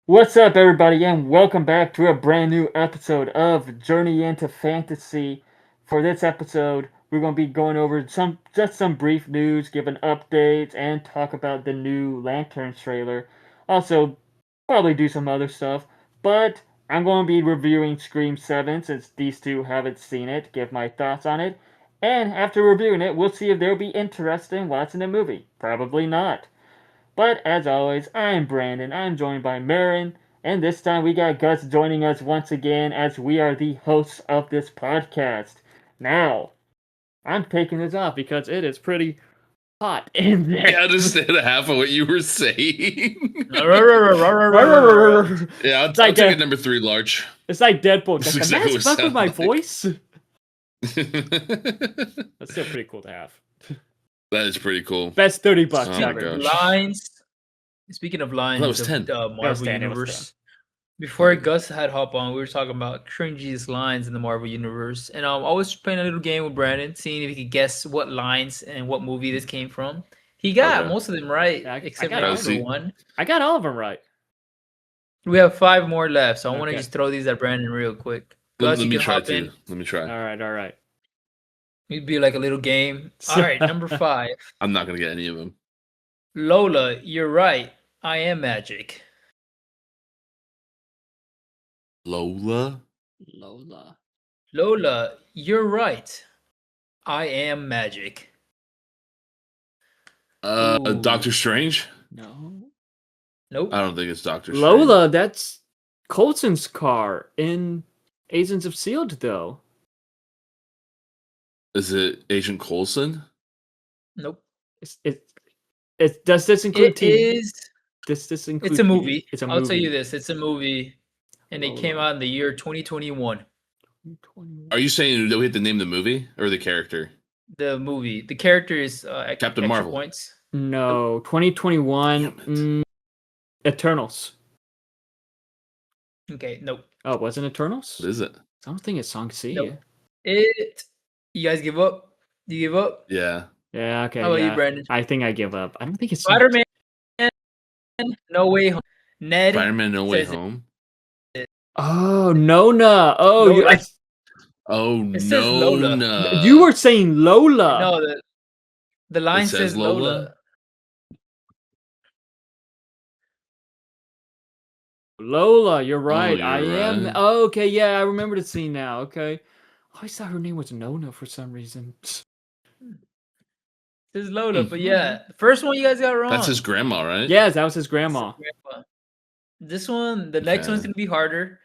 What's up, everybody, and welcome back to a brand new episode of Journey into Fantasy. For this episode, we're going to be going over some brief news, giving updates, and talk about the new Lanterns trailer. Also, probably do some other stuff, but I'm going to be reviewing Scream 7 since these two haven't seen it, give my thoughts on it, and after reviewing it, we'll see if they'll be interested in watching the movie. Probably not. But as always, I'm Brandon. I'm joined by Marin, and this time we got Gus joining us once again as we are the hosts of this podcast. Now, I'm taking this off because it is pretty hot in there. I understand half of what you were saying. Yeah, I'll like take a number 3 large. It's like Deadpool. That's Does the exactly mask what fuck with my it sounds voice? that That's still pretty cool to have. is pretty cool. Best $30 Oh my ever. gosh. Lines. Speaking of lines, That was 10. of the Marvel 10, it was Universe. Before Gus had hop on, we were talking about cringiest lines in the Marvel Universe, and I was playing a little game with Brandon, seeing if he could guess what lines and what movie this came from. He got Okay. most of them right, Yeah, I except got for all of them. number one. I got all of them right. We have 5 more left, so I want to Okay. just throw these at Brandon real quick. Let Gus, you me can try hop too. in. Let me try. All right. It'd be like a little game. All right, number 5. I'm not going to get any of them. Lola, you're right. I am magic. Lola? Lola, you're right. I am magic. Ooh. Doctor Strange? No. Nope. I don't think it's Doctor Strange. Lola, that's Coulson's car in Agents of S.H.I.E.L.D., though. Is it Agent Coulson? Nope. Does this include It TV? is. This include It's a TV? movie. It's a I'll movie. tell you this. It's a movie, and it came Lola. out in the year 2021. Are you saying that we have to name the movie or the character? The movie. The character is Captain extra Marvel. points. No, 2021. Eternals. Okay. Nope. Oh, it wasn't Eternals? What is it? I don't think it's Shang-Chi. Nope. It. You guys give up? You give up? Yeah. Yeah, okay. How about yeah. you, Brandon? I think I give up. I don't think it's Spider-Man. No Way Home. Ned. Spider-Man No Way says it. Home? Oh, Nona. Oh, Lola. Oh, It says Lola. no. you were saying Lola. No, the line It says says Lola. Lola? Lola, you're right. you're I am. right. Oh, okay, yeah, I remember the scene now. Okay. I always thought her name was Nona for some reason. It says Lola, but yeah, the first one you guys got wrong. That's his grandma, right? Yes, that was his grandma. Grandpa. This one, the next one's Okay. gonna be harder.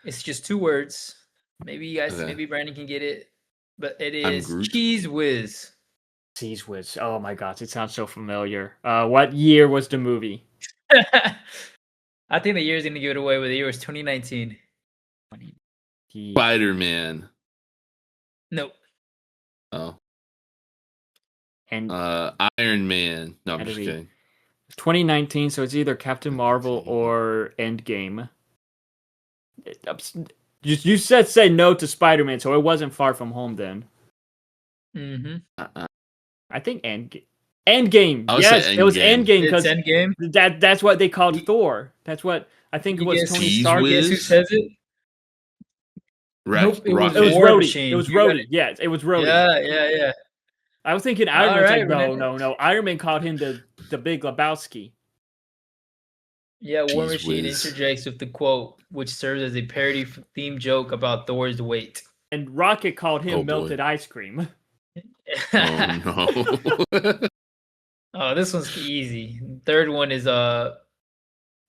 It's just 2 words. Maybe you guys, Okay. maybe Brandon can get it, but it I'm is Groot. Cheese Whiz. Cheese Whiz. Oh my gosh, it sounds so familiar. What year was the movie? I think the year's gonna give it away, but the year was 2019. Spider-Man. Nope. Oh. And Iron Man. No, I'm Had to just be- kidding. 2019, so it's either Captain Marvel or Endgame. You said say no to Spider-Man, so it wasn't Far From Home then. Mm-hmm. I think Endgame. I would Yes, say it was Endgame. Endgame It's because Endgame. that's what they called Thor. That's what I think it You was guess- Tony Cheese Stark. Whiz? Guess who says it? Rock, Nope, it was It was War Rhodey. Machine. It was You got Rhodey. Yes, it was Rhodey. Yeah. I was thinking Iron Man's Alright, like, no, Brandon. no. Iron Man called him the Big Lebowski. Yeah, War Cheese Machine Whiz. interjects with the quote, which serves as a parody theme joke about Thor's weight. And Rocket called him Oh, boy. melted ice cream. Oh, no. Oh, this one's easy. Third one is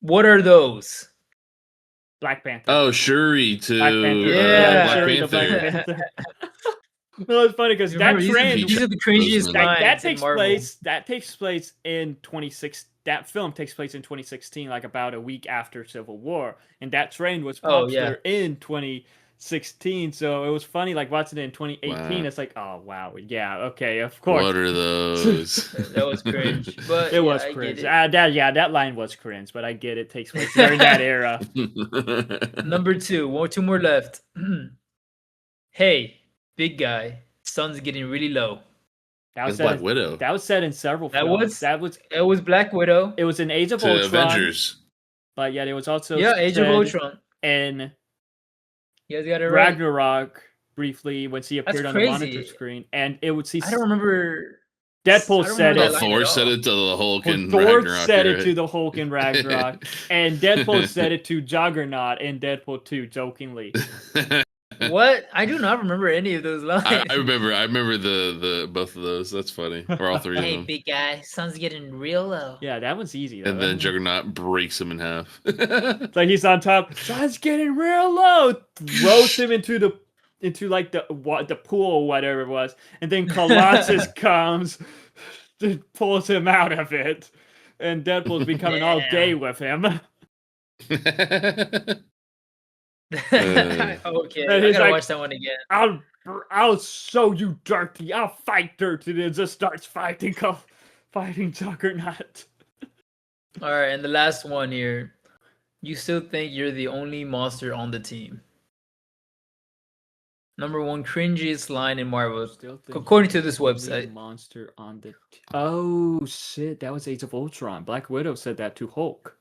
what are those? Black Panther. Oh, Shuri to Black Panther. Yeah. Black Shuri to Panther. Black Panther. Well, it's funny because that Remember, trend these are the cringiest Like, lines that in takes Marvel. place. That takes place in 26. That film takes place in 2016, like about a week after Civil War, and that trend was Oh, popular in 2016. So it was funny, like watching it in 2018. Wow. It's like, oh wow, yeah, okay, of course. What are those? That was cringe. But It was I get cringe. it. That line was cringe, but I get it takes place during that era. Number 2. 2 more left. Hey, big guy. Sun's getting really low. That was That's Black said. Widow. That was said in several That films. was- That was. It was Black Widow. It was in Age of To Ultron. Avengers. But yeah, there was also Yeah, Age of said Ultron. in You guys got it right. Ragnarok briefly when she That's appeared on the monitor crazy. screen, and it would see I don't remember. Deadpool I don't said remember Oh, that it. line at Thor said all. it to the Hulk Well, in Thor Ragnarok. said Right? it to the Hulk in Ragnarok, and Deadpool said it to Juggernaut in Deadpool 2, jokingly. What? I do not remember any of those lines. I remember the both of those. That's funny. Or all three of Hey, them. big guy, sun's getting real low. Yeah, that one's easy though. And then Juggernaut breaks him in half. It's like he's on top. Sun's getting real low. Throws him into like the pool or whatever it was, and then Colossus comes, pulls him out of it, and Deadpool's becoming all gay Damn. with him. Okay, And I he's gotta like, watch that one again. I'll show you Dirty. I'll fight Dirty. And then just starts fighting Juggernaut. All right, and the last one here. You still think you're the only monster on the team? Number one cringiest line in Marvel, according to this website. Monster on the. Oh shit! That was Age of Ultron. Black Widow said that to Hulk.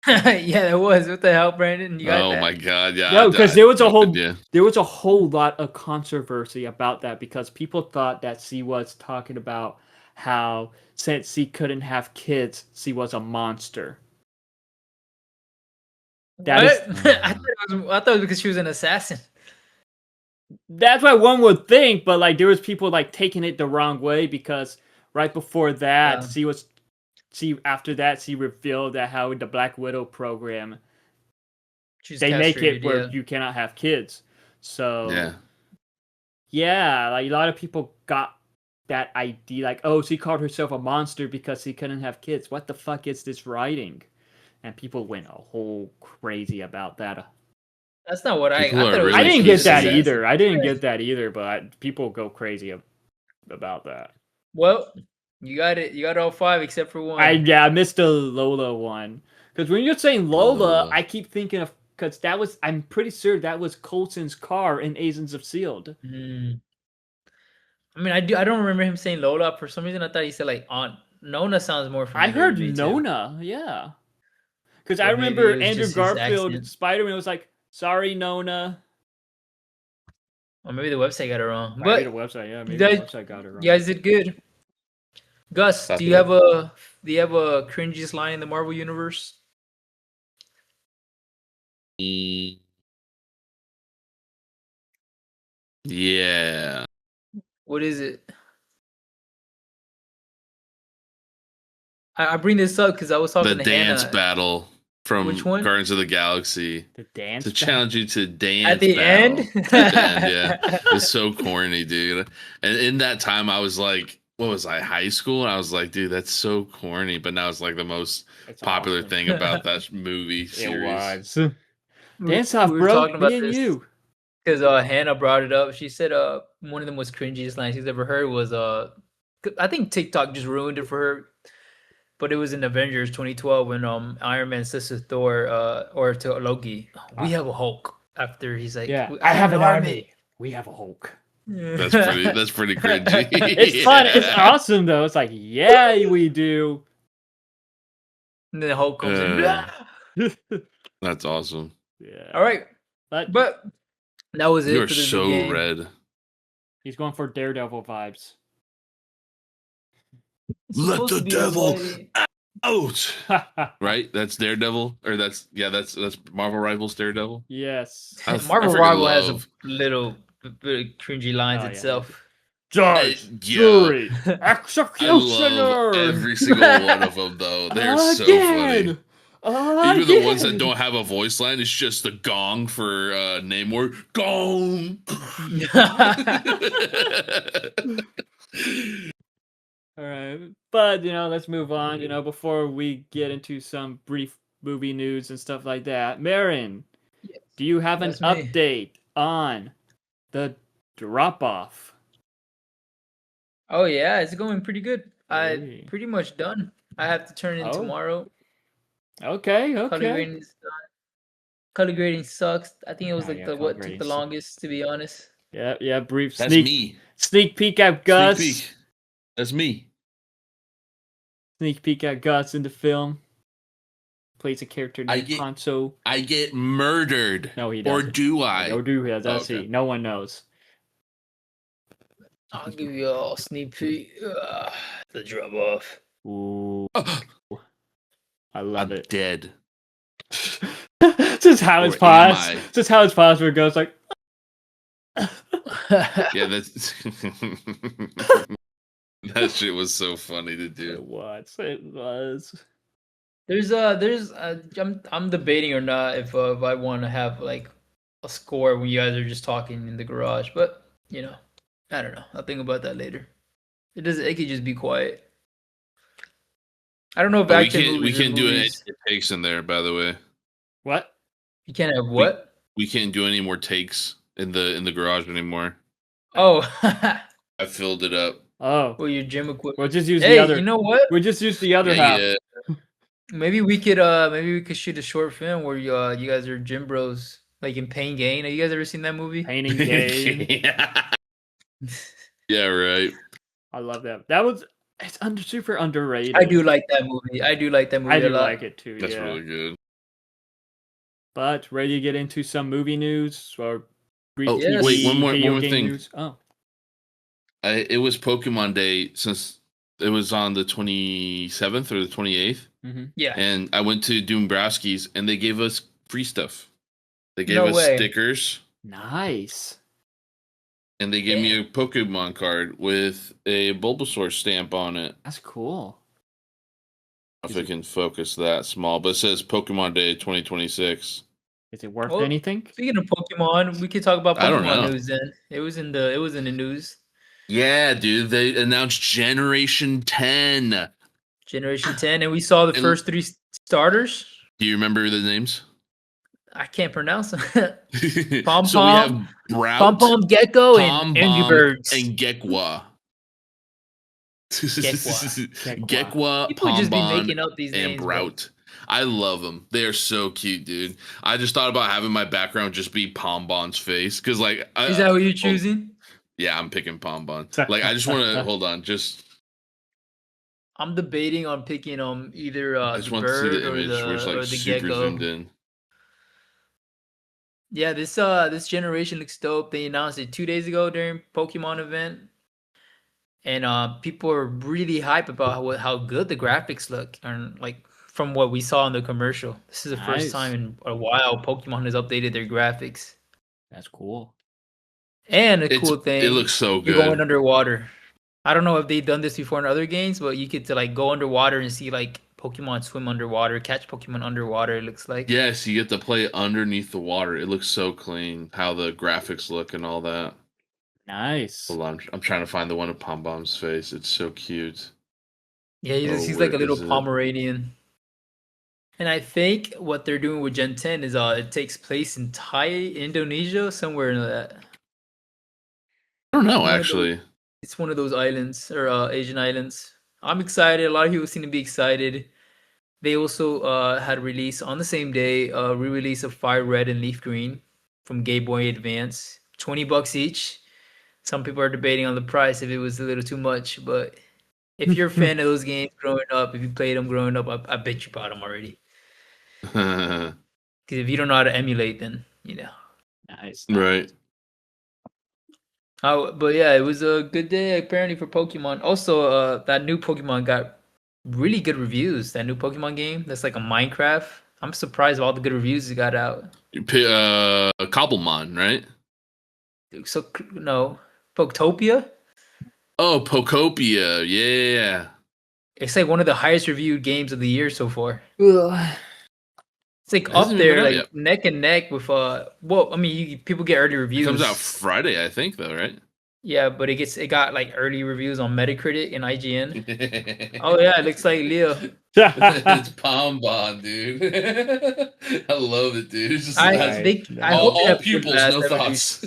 Yeah, that was. What the hell, Brandon? You got Oh that? my god, yeah. No, because there was a whole yeah. there was a whole lot of controversy about that because people thought that she was talking about how since she couldn't have kids, she was a monster. That is What? I thought it was because she was an assassin. that's what one would think, but like there was people like taking it the wrong way because right before that after that she revealed that how in the Black Widow program She's they make it castrated, where yeah. you cannot have kids. So Yeah. yeah, like a lot of people got that idea, like, oh, she called herself a monster because she couldn't have kids. What the fuck is this writing? And people went a whole crazy about that. That's not what I People thought. are It was really I didn't get just that pissy. either. I didn't get that either, but people go crazy about that. Well, you got it. You got all five except for one. I missed the Lola one because when you're saying Lola, Lola. I keep thinking of because that was I'm pretty sure that was Coulson's car in Agents of Shield. Mm. I mean, I don't remember him saying Lola. For some reason, I thought he said like Aunt Nona. Sounds more familiar. I heard to me, too. Nona, yeah. Because I Or maybe remember it was Andrew just his Garfield accent. Spider-Man was like, "Sorry, Nona." Or maybe the website got it wrong. Maybe the But website, yeah, maybe you the guys, website got it wrong. you guys did good. Gus, That's do you good. have a cringiest line in the Marvel universe? Yeah. What is it? I bring this up because I was The talking to dance Hannah. battle from Which one? Guardians of the Galaxy. The dance To battle? challenge you to dance At the battle. end? At the end, yeah. It's so corny, dude. And in that time I was like, what was I, high school? And I was like, dude, that's so corny. But now it's like the most It's popular awesome. thing about that movie series. It was. Dance off, we were bro. talking about Me and this you. because Hannah brought it up. She said one of the most cringiest lines she's ever heard was I think TikTok just ruined it for her. But it was in Avengers 2012 when Iron Man says to Thor or to Loki, "We have a Hulk." After he's like, Yeah, "I have an army." We have a Hulk. That's pretty cringy. It's fun. It's awesome though. It's like, yeah, we do. And then Hulk comes in. That's awesome. Yeah. All right, But but that was it You are for this so game. red. he's going for Daredevil vibes. It's Let supposed the to be devil anxiety. out. Right? That's Daredevil, or that's Marvel Rivals Daredevil. Yes. Marvel freaking Rival has a love- little bit of cringy lines Oh, yeah. itself. Judge, yeah. jury, I love executioner. every single one of them, though. They're so funny. Even the ones that don't have a voice line, it's just the gong for Namor. Gong. All right, but let's move on. Before we get into some brief movie news and stuff like that, Marin, Yes, do you have an that's me. update on the drop off? Oh yeah, it's going pretty good. I Hey. pretty much done. I have to turn in Oh. tomorrow. Okay. Color grading is done. Color grading sucks. I think it was Oh, like yeah, the color what took grading the sucks. longest, to be honest. Yeah. Brief That's sneak me. sneak peek at Gus. Sneak peek. That's me. Sneak peek at Gus in the film. plays a character I named get- Hanzo. I get murdered. No, he Or doesn't. do I? Or do he? Let's Okay. see. No one knows. I'll give you a sneak peek. The drum off. Ooh, I love I'm it. dead. Just how it's Or am paused. I? Just how it's paused where it goes like. Yeah, that's that shit was so funny to do. It was. It was. I'm debating or not if I want to have like a score when you guys are just talking in the garage, but you know, I don't know. I'll think about that later. It could just be quiet. I don't know if But action we movies can't or do any movies. takes in there, by the way. What? You can't have what? We can't do any more takes in the garage anymore. Oh, I filled it up. Oh. well, your gym equipment. We'll just use the Hey, other. you know what? We'll just use the other half. Yeah. Maybe we could shoot a short film where you guys are gym bros, like in Pain Gain. Have you guys ever seen that movie? Painting game. Yeah, right. I love that. That was. It's super underrated. I do like that movie. I do like that movie I a do lot. like it too. That's yeah. really good. But ready to get into some movie news or brief Oh, Yes. wait, one more video game thing. news? Oh, It was Pokemon Day since it was on the 27th or the 28th. Yeah. And I went to Dombrowski's and they gave us free stuff. They gave No us way. stickers nice. and they gave me a Pokemon card with a Bulbasaur stamp on it. That's cool. If I can focus that small, but it says Pokemon Day 2026. Is it worth Well, anything? Speaking of Pokemon, we could talk about I don't know. Pokemon news then. It was in the news. Yeah, dude, they announced Generation 10. Generation 10, and we saw the And- first 3 starters. Do you remember the names? I can't pronounce them. Pom So we have Brout, Pom Pom Gecko and Pom Angry Bomb, Birds. and Gekwa. Gekwa, People just be Pombon, making up these and names. bro. Brout. I love them. They are so cute, dude. I just thought about having my background just be Pombon's face because, like, Is that what you're choosing? Yeah, I'm picking Pombon. Like, I just want to hold on. Just I'm debating on picking either I just the want to see bird the or image where it's the like super gecko. zoomed in. Yeah, this generation looks dope. They announced it 2 days ago during Pokemon event, and people are really hype about how good the graphics look, and like from what we saw in the commercial. This is the Nice. first time in a while Pokemon has updated their graphics. That's cool. And a cool thing, It looks so you're going good. underwater. I don't know if they've done this before in other games, but you get to like go underwater and see like Pokemon swim underwater, catch Pokemon underwater. It looks like. Yes, you get to play underneath the water. It looks so clean. How the graphics look and all that. Nice. Hold on, I'm trying to find the one of Pom Bomb's face. It's so cute. Yeah, he's where like a little is it? Pomeranian. And I think what they're doing with Gen 10 is it takes place in Indonesia, somewhere in that. I don't know, One of actually. It's one of those islands or Asian islands. I'm excited. A lot of people seem to be excited. They also had release on the same day re-release of Fire Red and Leaf Green from Game Boy Advance, $20 each. Some people are debating on the price if it was a little too much, but if you're a fan of those games growing up, if you played them growing up, I bet you bought them already. Because if you don't know how to emulate, then you know. Nice. Right. Oh, but yeah, it was a good day apparently for Pokemon. Also, that new Pokemon got really good reviews. That new Pokemon game that's like a Minecraft. I'm surprised of all the good reviews it got out. Cobblemon, right? So no, Poketopia. Oh, Pokopia. Yeah. It's like one of the highest reviewed games of the year so far. Ugh. It's like It up hasn't there, been out like yet. neck and neck with well, I mean, people get early It reviews. comes out Friday, I think, though, right? Yeah, but it got like early reviews on Metacritic and IGN. Oh yeah, it looks like Leo. It's Pombon, dude. I love it, dude. It's just I like, think I all, hope they all have good pupils, last no ever thoughts.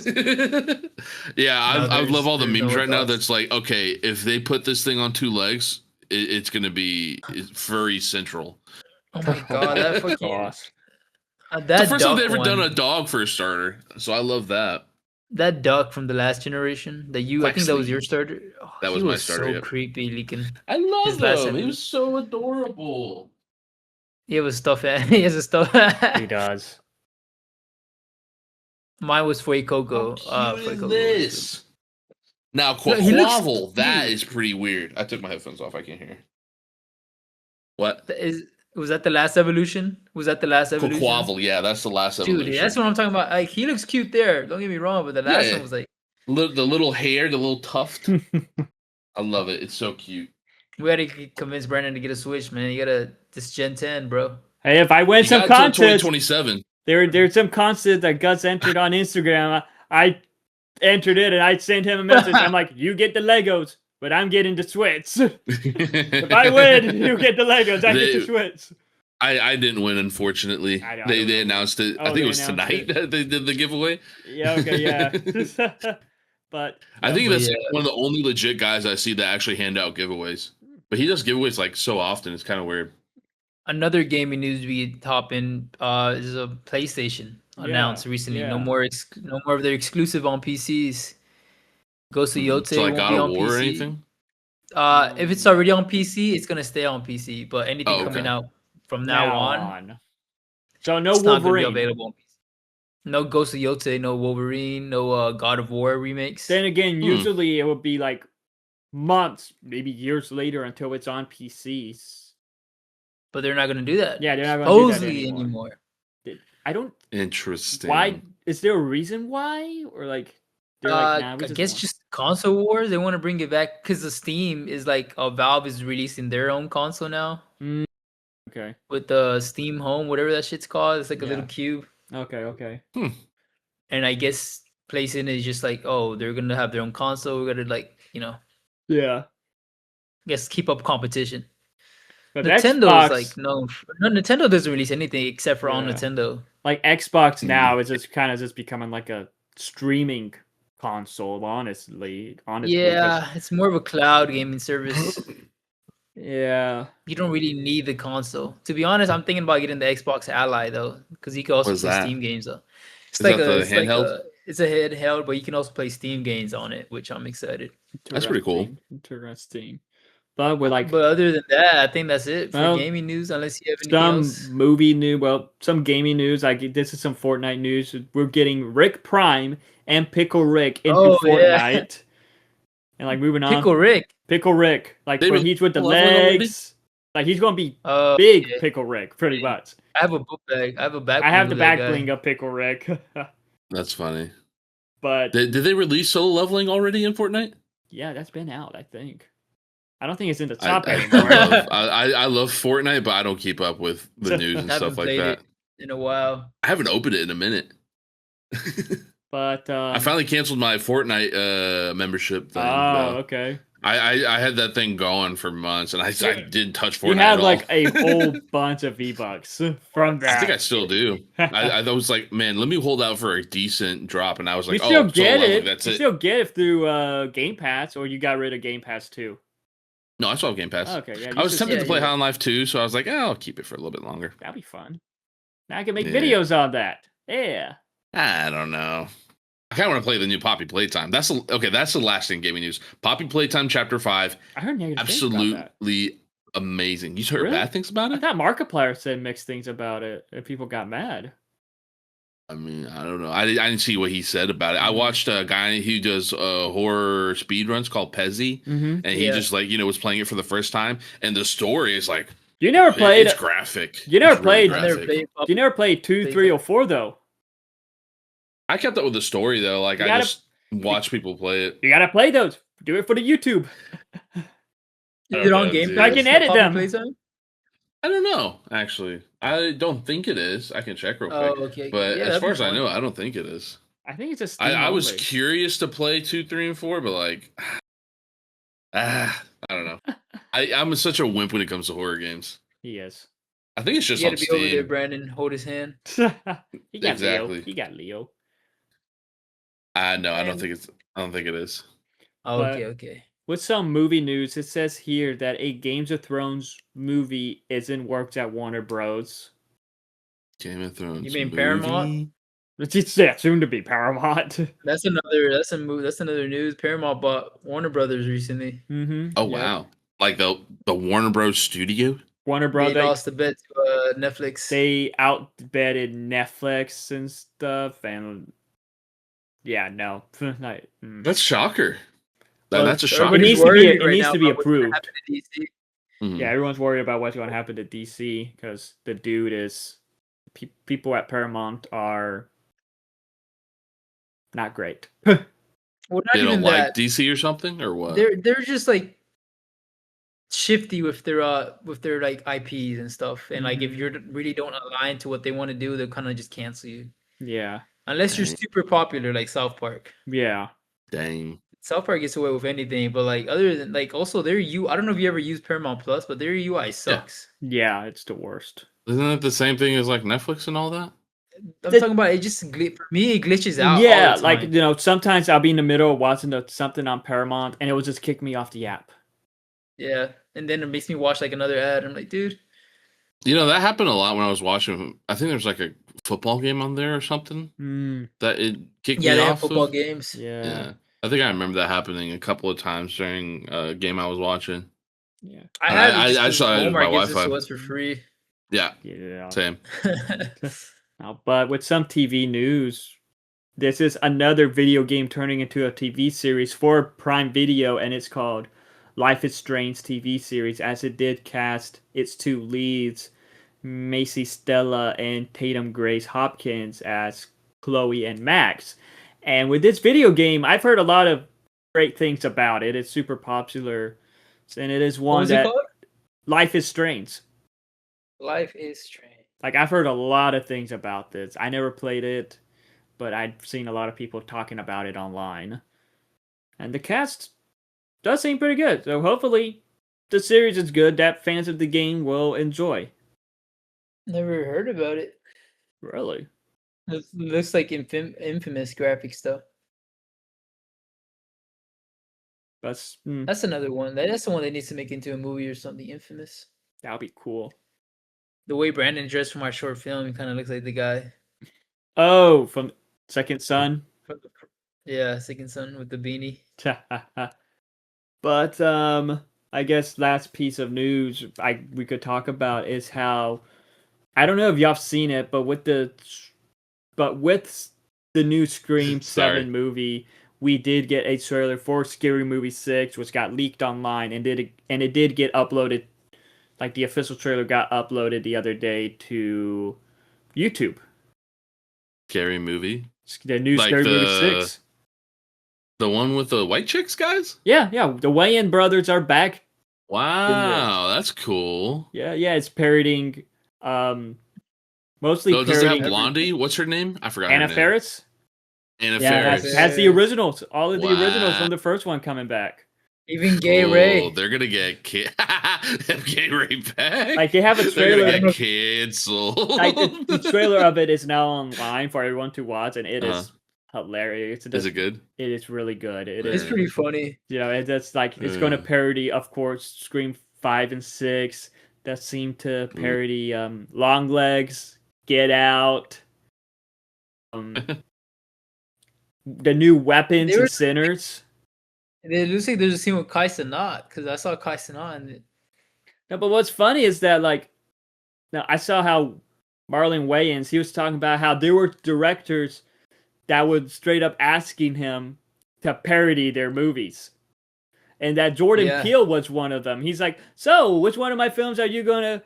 Yeah, No, I love all the there's memes no right now. thoughts. That's like, okay, if they put this thing on 2 legs, it's gonna be furry central. Oh my god, that fucking Gosh. It's that the first time duck they've ever done one. a dog for a starter, so I love that. That duck from the last generation that I think that was Quaxley. your starter. Oh, That he was my starter, so yep. creepy looking. I His love last him. He episode. was so adorable. He has a stuff. He has a stuff. He does. Mine was Fue Coco. How cute Fue is Coco was this? Now, good. He looks Quaquavel, that cute. is pretty weird. I took my headphones off. I can't hear. What? Was that the last evolution? Was that the last evolution? Quaquavel, yeah, that's the last Dude, evolution. that's what I'm talking about. Like, he looks cute there. Don't get me wrong, but the last one was like the little hair, the little tuft. I love it. It's so cute. we had to convince Brandon to get a Switch, man. You gotta this Gen 10, bro. Hey, if I win You some got until contest, 2027. there's some contest that Gus entered on Instagram. I entered it and I sent him a message. I'm like, you get the Legos, but I'm getting the Switch. If I win, you get the Legos. I get the Switch. I didn't win, unfortunately. They announced it. Oh, I think it was tonight that they did the giveaway. Yeah, okay, yeah. But I think that's one of the only legit guys I see that actually hand out giveaways. But he does giveaways like so often. It's kind of weird. Another gaming news we top in is a PlayStation announced recently. No more of their exclusive on PCs. Ghost of Yotze so like won't God be of on War PC. or anything? If it's already on PC, it's gonna stay on PC. But anything coming out from now on, so no it's Wolverine. Not gonna be available on PC. No Ghost of Yotze, no Wolverine, no God of War remakes. Then again, usually it would be like months, maybe years later until it's on PCs. But they're not going to do that. Yeah, they're not going to do that anymore. I don't. Interesting. Why? Is there a reason why, or like? Like, nah, I guess just console wars. They want to bring it back because the Steam is like Valve is releasing their own console now. Okay. With the Steam Home, whatever that shit's called, it's like a little cube. Okay. And I guess PlayStation is just like, oh, they're gonna have their own console. We're gonna Yeah. I guess keep up competition. But Nintendo's like no, Nintendo doesn't release anything except for on Nintendo. Like Xbox now is just kind of just becoming like a streaming console, honestly. Yeah, it's more of a cloud gaming service. Yeah. You don't really need the console. To be honest, I'm thinking about getting the Xbox Ally though, because you can also play Steam games though. It's like a handheld. It's a handheld, but you can also play Steam games on it, which I'm excited. That's pretty cool. Interesting. But we're like. But other than that, I think that's it for gaming news. Unless you have anything else. Some movie news. Well, some gaming news. Like this is some Fortnite news. We're getting Rick Prime and Pickle Rick into Fortnite. Yeah. And like moving on. Pickle Rick. Like when he's with the legs. Like he's gonna be big Pickle Rick, pretty much. I have a book bag. I have a back. I have the back bling of Pickle Rick. That's funny. But did they release solo leveling already in Fortnite? Yeah, that's been out, I think. I don't think it's in the top anymore. I love Fortnite, but I don't keep up with the news and stuff like that. In a while. I haven't opened it in a minute. But I finally canceled my Fortnite membership thing. Okay. I had that thing going for months, and I didn't touch Fortnite. You had like a whole bunch of V-Bucks from that. I think I still do. I was like, man, let me hold out for a decent drop, and I was like, you still get it. That's it. You still get it through Game Pass, or you got rid of Game Pass too? No, I still have Game Pass. Okay, yeah. I was tempted to play High on Life 2, so I was like, I'll keep it for a little bit longer. That'd be fun. Now I can make videos on that. Yeah. I don't know. I kind of want to play the new Poppy Playtime. That's the last thing gaming news. Poppy Playtime Chapter 5. I heard negative absolutely amazing. You heard bad things about it? I thought Markiplier said mixed things about it, and people got mad. I mean, I don't know. I didn't see what he said about it. I watched a guy who does horror speedruns called Pezzy, and he just was playing it for the first time, and the story is like you never played. It's graphic. You never played. You never played 2, 3, or 4 though. I kept up with the story though. Like I just watch people play it. You gotta play those. Do it for the YouTube. Is it on Game Pass? I can edit them. I don't know. Actually, I don't think it is. I can check real quick. Okay. But as far as I know, I don't think it is. I think it's just. I was curious to play 2, 3, and 4, but like, I don't know. I'm such a wimp when it comes to horror games. He is. I think it's just you on Steam. Steam. Over there, Brandon. Hold his hand. He got Leo. He got Leo. No, I don't think it is. Oh, okay. With some movie news, it says here that a Games of Thrones movie is in works at Warner Bros. Game of Thrones. You mean Paramount? It's soon to be Paramount. That's another news. Paramount bought Warner Brothers recently. Mm-hmm. Oh wow! Like the Warner Bros. Studio. Warner They Brothers, lost the bet to Netflix. they outbetted Netflix and stuff, and yeah, no, not, That's shocker. Well, That's a it shocker Everybody's to needs to me. be worried it right needs now to be about what's going to approved. happen to DC. Yeah, everyone's worried about what's going to happen to DC because the dude is people at Paramount are not great. Well, not They don't even like that. DC or something, or what? They're just like shifty with their like IPs and stuff. And like if you really don't align to what they want to do, they'll kind of just cancel you. Yeah. Unless you're Dang. super popular like South Park. Yeah. Dang. South Park gets away with anything, but like other than like also their U I don't know if you ever used Paramount Plus, but their UI sucks. Yeah, it's the worst. Isn't it the same thing as like Netflix and all that? I'm talking about it just for me it glitches out all Yeah, the like time. sometimes I'll be in the middle of watching something on Paramount and it will just kick me off the app. Yeah. And then it makes me watch like another ad. I'm like, dude. That happened a lot when I was watching. I think there was like a football game on there or something that it kicked Yeah, me they have off football of. games. Yeah. I think I remember that happening a couple of times during a game I was watching. Yeah. I have it just I because saw it by Walmart gives it Wi-Fi. to us for free. Yeah. Same. But with some TV news, this is another video game turning into a TV series for Prime Video, and it's called Life is Strange TV series, as it did cast its two leads, Macy Stella and Tatum Grace Hopkins, as Chloe and Max. And with this video game, I've heard a lot of great things about it. It's super popular, and it is What one was it that called? Life is Strange. Life is Strange. Like, I've heard a lot of things about this. I never played it, but I've seen a lot of people talking about it online. And the cast does seem pretty good. So hopefully the series is good that fans of the game will enjoy. Never heard about it. Really? It looks like infamous graphic stuff. That's another one. That's the one that needs to make into a movie or something. Infamous. That would be cool. The way Brandon dressed from our short film, he kind of looks like the guy. Oh, from Second Son? Yeah, Second Son with the beanie. But I guess last piece of news we could talk about is how, I don't know if y'all have seen it, but with the new Scream 7 movie, we did get a trailer for Scary Movie 6, which got leaked online and it did get uploaded. Like, the official trailer got uploaded the other day to YouTube. Scary movie? The new Scary Movie 6. The one with the white chicks, guys? Yeah. The Wayans brothers are back. Wow, that's cool. Yeah, it's parodying, mostly parodying. Does it have Blondie? What's her name? I forgot Anna her name. Faris? Anna Faris. Has the originals. All of the originals from the first one coming back. Even Gay Ray. They're gonna get Gay Ray back. Like, they have a trailer. They're gonna get canceled. Like, the trailer of it is now online for everyone to watch, and it is hilarious. Is it good? It is really good. It's pretty funny. It's going to parody, of course, Scream 5 and 6 that seem to parody Long Legs, Get Out, the new Weapons and Sinners. It looks like there's a scene with Kai Cenat, because I saw Kai Cenat in it. No, but what's funny is that, like, now I saw how Marlon Wayans, he was talking about how there were directors that would straight up asking him to parody their movies. And that Jordan Peele was one of them. He's like, so, which one of my films are you going to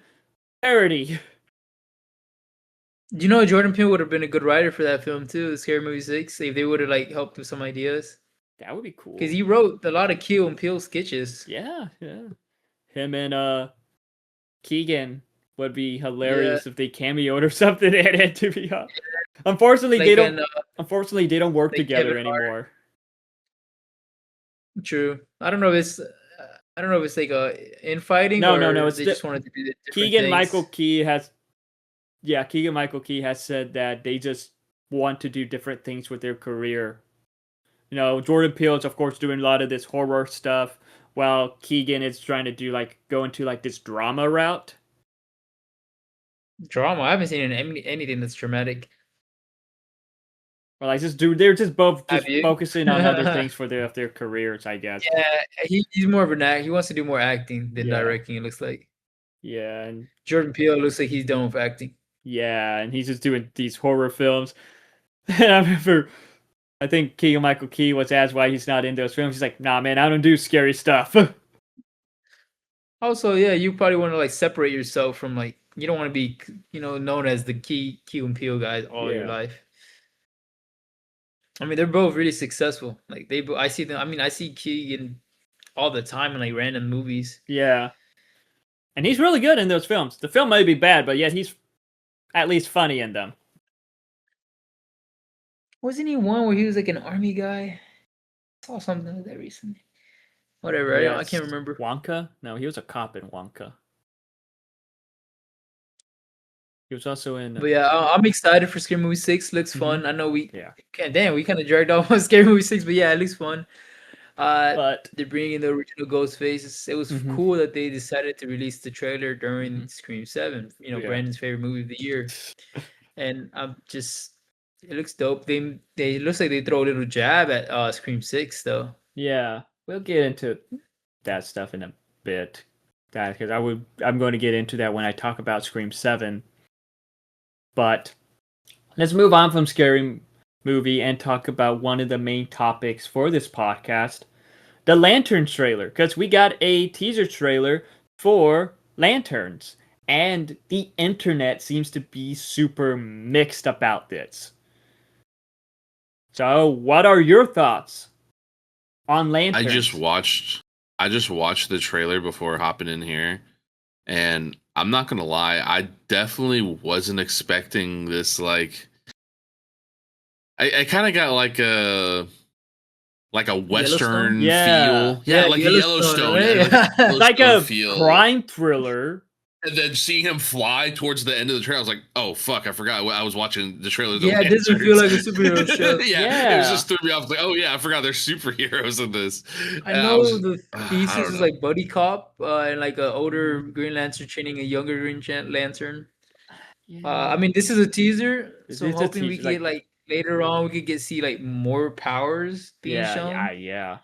parody? You know, Jordan Peele would have been a good writer for that film, too, Scary Movie 6, if they would have, like, helped with some ideas. That would be cool. Because he wrote a lot of Keel and Peele sketches. Yeah. Him and Keegan would be hilarious if they cameoed or something in it, to be honest. Unfortunately, they don't work together anymore. True. I don't know if it's like a infighting. No. They just wanted to do the Keegan Michael Key has said that they just want to do different things with their career. You know, Jordan Peele is, of course, doing a lot of this horror stuff, while Keegan is trying to go into this drama route. Drama? I haven't seen anything that's dramatic. Well, they're just both focusing on other things for their careers, I guess. Yeah, he's more of an act. He wants to do more acting than directing. It looks like. Yeah, and Jordan Peele looks like he's done with acting. yeah, and he's just doing these horror films. And I remember, I think Keegan Michael Key was asked why he's not in those films. He's like, "Nah, man, I don't do scary stuff." Also, yeah, you probably want to like separate yourself from like you don't want to be known as the Key and Peele guys all your Yeah. life. I mean, they're both really successful. Like I see them. I mean, I see Keegan all the time in like random movies. Yeah, and he's really good in those films. The film may be bad, but yet he's at least funny in them. Wasn't he one where he was like an army guy? I saw something like that recently. Whatever, I Yes. can't remember. Wonka? No, he was a cop in Wonka. He was also in. But yeah, I'm excited for Scary Movie 6. Looks fun. Mhm. I know we Yeah. damn, we kind of dragged off on Scary Movie 6, but yeah, it looks fun. But They're bringing in the original Ghostface. It was Mhm. cool that they decided to release the trailer during Mhm. Scream 7. Yeah. Brandon's favorite movie of the year. And I'm just, it looks dope. They looks like they throw a little jab at Scream 6 though. Yeah, we'll get into that stuff in a bit. That because I'm going to get into that when I talk about Scream 7. But let's move on from Scary Movie and talk about one of the main topics for this podcast, the Lantern trailer. Because we got a teaser trailer for Lanterns, and the internet seems to be super mixed about this. So, what are your thoughts on Lanterns? I just watched the trailer before hopping in here, and I'm not gonna lie, I definitely wasn't expecting this. Like, I kind of got like a Western Yeah. feel, yeah, like Yellowstone, a Yellowstone, right? yeah, Like a feel. crime thriller. And then seeing him fly towards the end of the trailer, I was like, "Oh fuck! I forgot I was watching the trailer." Yeah, it doesn't feel like a superhero show. It was just threw me off. Like, oh yeah, I forgot there's superheroes in this. I know the I thesis don't was know. like buddy cop and like an older Green Lantern training a younger Lantern. I mean, this is a teaser, so I'm It's a hoping we teaser, get like later on we could see like more powers being shown. yeah.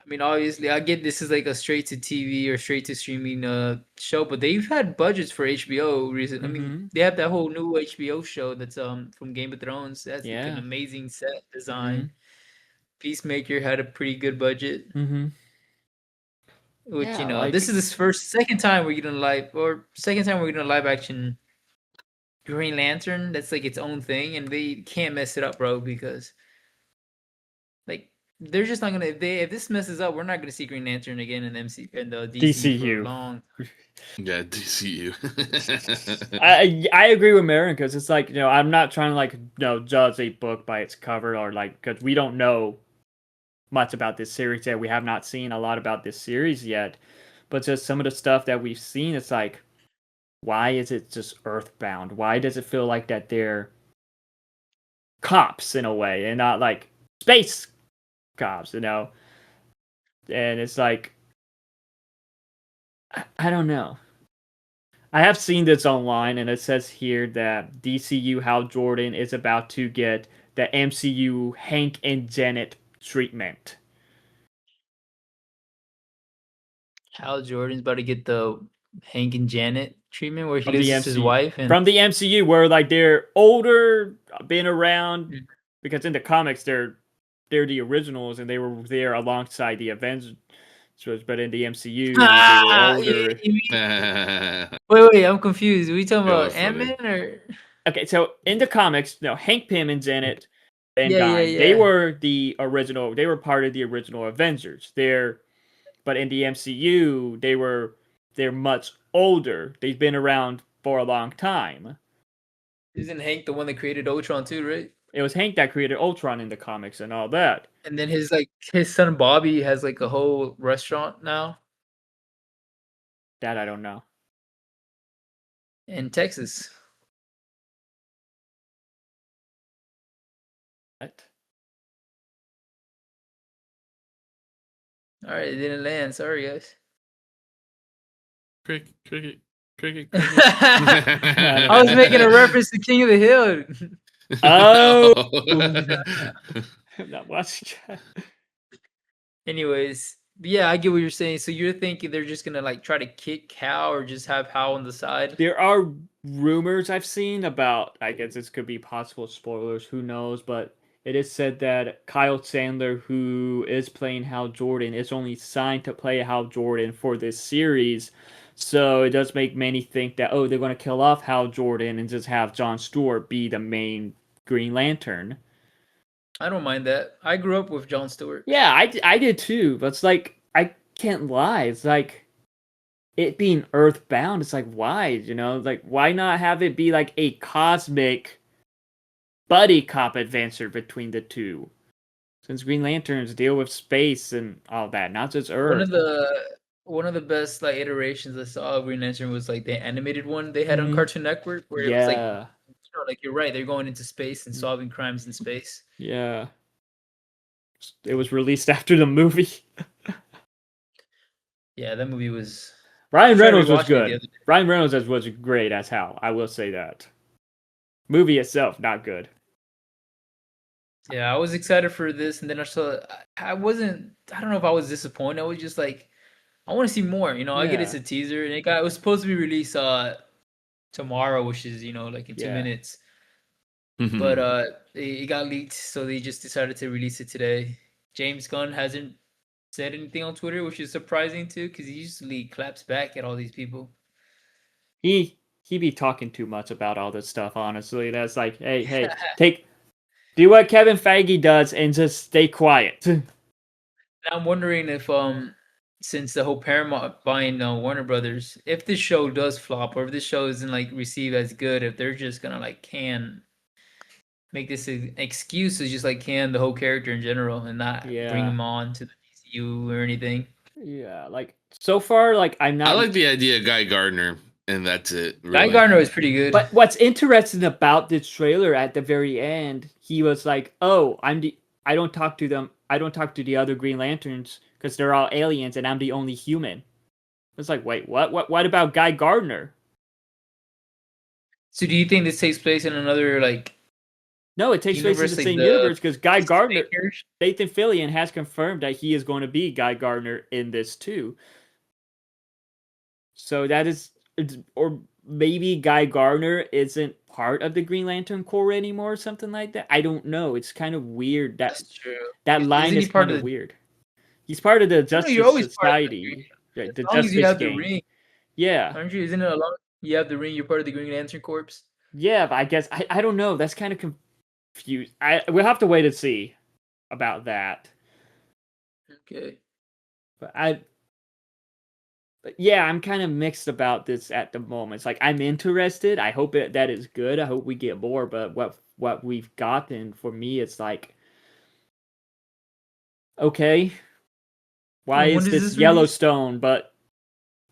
I mean, obviously, I get this is like a straight to TV or straight to streaming show, but they've had budgets for HBO recently. I mean, they have that whole new HBO show that's from Game of Thrones. That's like an amazing set design. Peacemaker had a pretty good budget. Which this is the second time we're getting live action Green Lantern. That's like its own thing, and they can't mess it up, bro, because like they're just not gonna if this messes up, we're not gonna see Green Lantern again in the DCU for long. Yeah, DCU. I agree with Marin because it's like I'm not trying to like judge a book by its cover or like because we don't know much about this series yet. We have not seen a lot about this series yet, but just some of the stuff that we've seen, it's like, why is it just Earthbound? Why does it feel like that they're cops in a way and not like space cops, And it's like, I don't know. I have seen this online, and it says here that DCU Hal Jordan is about to get the MCU Hank and Janet treatment. Hal Jordan's about to get the Hank and Janet treatment where he loses his wife from the MCU, where like they're older, been around, because in the comics they're the originals and they were there alongside the Avengers. But in the MCU, they were older. Wait, I'm confused. Are we talking about Ant-Man or? Okay, so in the comics, Hank Pym and Janet Van Dyne, they were the original. They were part of the original Avengers. But in the MCU, they're much older. They've been around for a long time. Isn't Hank the one that created Ultron too, right? It was Hank that created Ultron in the comics and all that. And then his son Bobby has like a whole restaurant now. That I don't know. In Texas. What? All right, it didn't land. Sorry, guys. Cricket. I was making a reference to King of the Hill. Oh. I'm not watching that. Anyways, Yeah, I get what you're saying. So you're thinking they're just gonna like try to kick Hal or just have Hal on the side? There are rumors I've seen about, I guess this could be possible spoilers, who knows, but it is said that Kyle Sandler, who is playing Hal Jordan, is only signed to play Hal Jordan for this series. So it does make many think that, oh, they're going to kill off Hal Jordan and just have Jon Stewart be the main Green Lantern. I don't mind that. I grew up with Jon Stewart. Yeah, I did too, but it's like, I can't lie. It's like, it being earthbound, it's like, why? Like, why not have it be like a cosmic buddy cop adventure between the two? Since Green Lanterns deal with space and all that, not just One of Earth. the best like iterations I saw of Green Lantern was like the animated one they had on Mm-hmm. Cartoon Network, where it was like, Yeah. like you're right, they're going into space and solving crimes in space. Yeah. It was released after the movie. Yeah, that movie was. I Ryan tried Reynolds was rewatching it the good. other day. Ryan Reynolds was great as Hal. I will say that. Movie itself, not good. Yeah, I was excited for this, and then I saw. I wasn't. I don't know if I was disappointed. I was just like, I want to see more. I get it's Yeah. a teaser, and it was supposed to be released tomorrow, which is like in 2 minutes. But it got leaked, so they just decided to release it today. James Gunn hasn't said anything on Twitter, which is surprising too, because he usually claps back at all these people. He be talking too much about all this stuff, honestly. That's like, hey, do what Kevin Feige does and just stay quiet. I'm wondering if since the whole Paramount buying Warner Brothers, if this show does flop or if this show isn't like received as good, if they're just gonna like can make this an excuse to just like can the whole character in general and not bring Yeah. him on to the DCU or anything. Yeah, like so far, like I'm I not. like the idea of Guy Gardner, and that's it. Guy Really. Gardner was pretty good. But what's interesting about this trailer at the very end, he was like, "Oh, I don't talk to them. I don't talk to the other Green Lanterns because they're all aliens, and I'm the only human." It's like, wait, what? What about Guy Gardner? So do you think this takes place in another like No, it takes place in the universe, like same the universe because Guy Gardner, Peacemakers? Nathan Fillion has confirmed that he is going to be Guy Gardner in this too. So that is, or maybe Guy Gardner isn't part of the Green Lantern Corps anymore, or something like that. I don't know. It's kind of weird that That's true. that line Isn't he is part kind of of the? weird. He's part of the No, you're Justice always part of the Green. Society, right? The As long as you Justice have the Gang. ring, Yeah, aren't you? Isn't it a lot? You have the ring. You're part of the Green Lantern Corps. yeah. But I guess I don't know. That's kind of confused. We'll have to wait and see about that. Okay. But but yeah, I'm kind of mixed about this at the moment. It's like I'm interested. I hope that is good. I hope we get more. But what we've gotten for me, it's like, okay, why And when is does this this release? Yellowstone but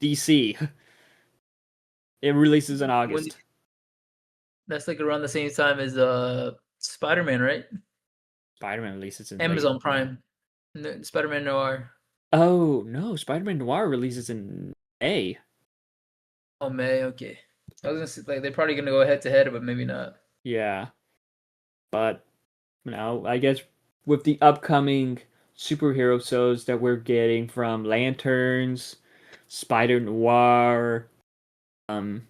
DC? It releases in When August. that's like around the same time as Spider-Man, right? Spider-Man releases in late. Amazon Prime. Spider-Man Noir. Oh no, Spider-Man Noir releases in May. Oh May, okay. I was gonna say like they're probably gonna go head to head, but maybe not. Yeah, but I guess with the upcoming superhero shows that we're getting from Lanterns, Spider Noir, um,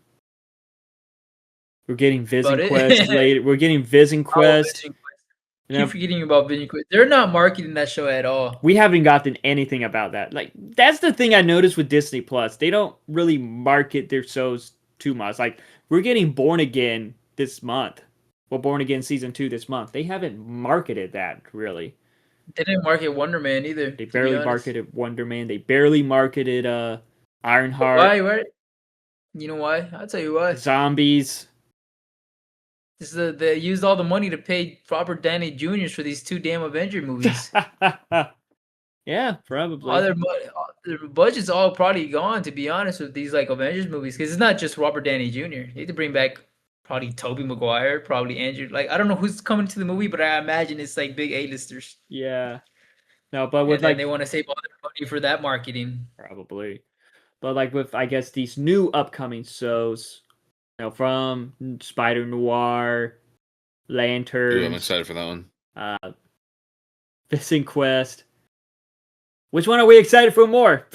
we're getting Vision About Quest it. later. We're getting Vision Oh, Quest. Vision Quest. You Keep know, forgetting about Vision Quest. They're not marketing that show at all. we haven't gotten anything about that. Like that's the thing I noticed with Disney Plus. They don't really market their shows too much. Like we're getting Born Again this month. Well, Born Again season 2 this month. They haven't marketed that really. They didn't market Wonder Man either, They to be barely honest. marketed Wonder Man. They barely marketed But Ironheart, why? Why? You know why? I'll tell you why. Zombies. This is they used all the money to pay Robert Downey Jr. for these two damn Avenger movies. Yeah, All probably. their their budget's all probably gone, to be honest, with these like Avengers movies, because it's not just Robert Downey Jr. They need to bring back probably Tobey Maguire, probably Andrew. Like I don't know who's coming to the movie, but I imagine it's like big A-listers, Yeah. No, but with and then they like want to save all their money for that marketing. probably. But like with I guess these new upcoming shows, from Spider Noir, Ooh, I'm Lanterns, excited for that one. uh Fishing Quest. Which one are we excited for more?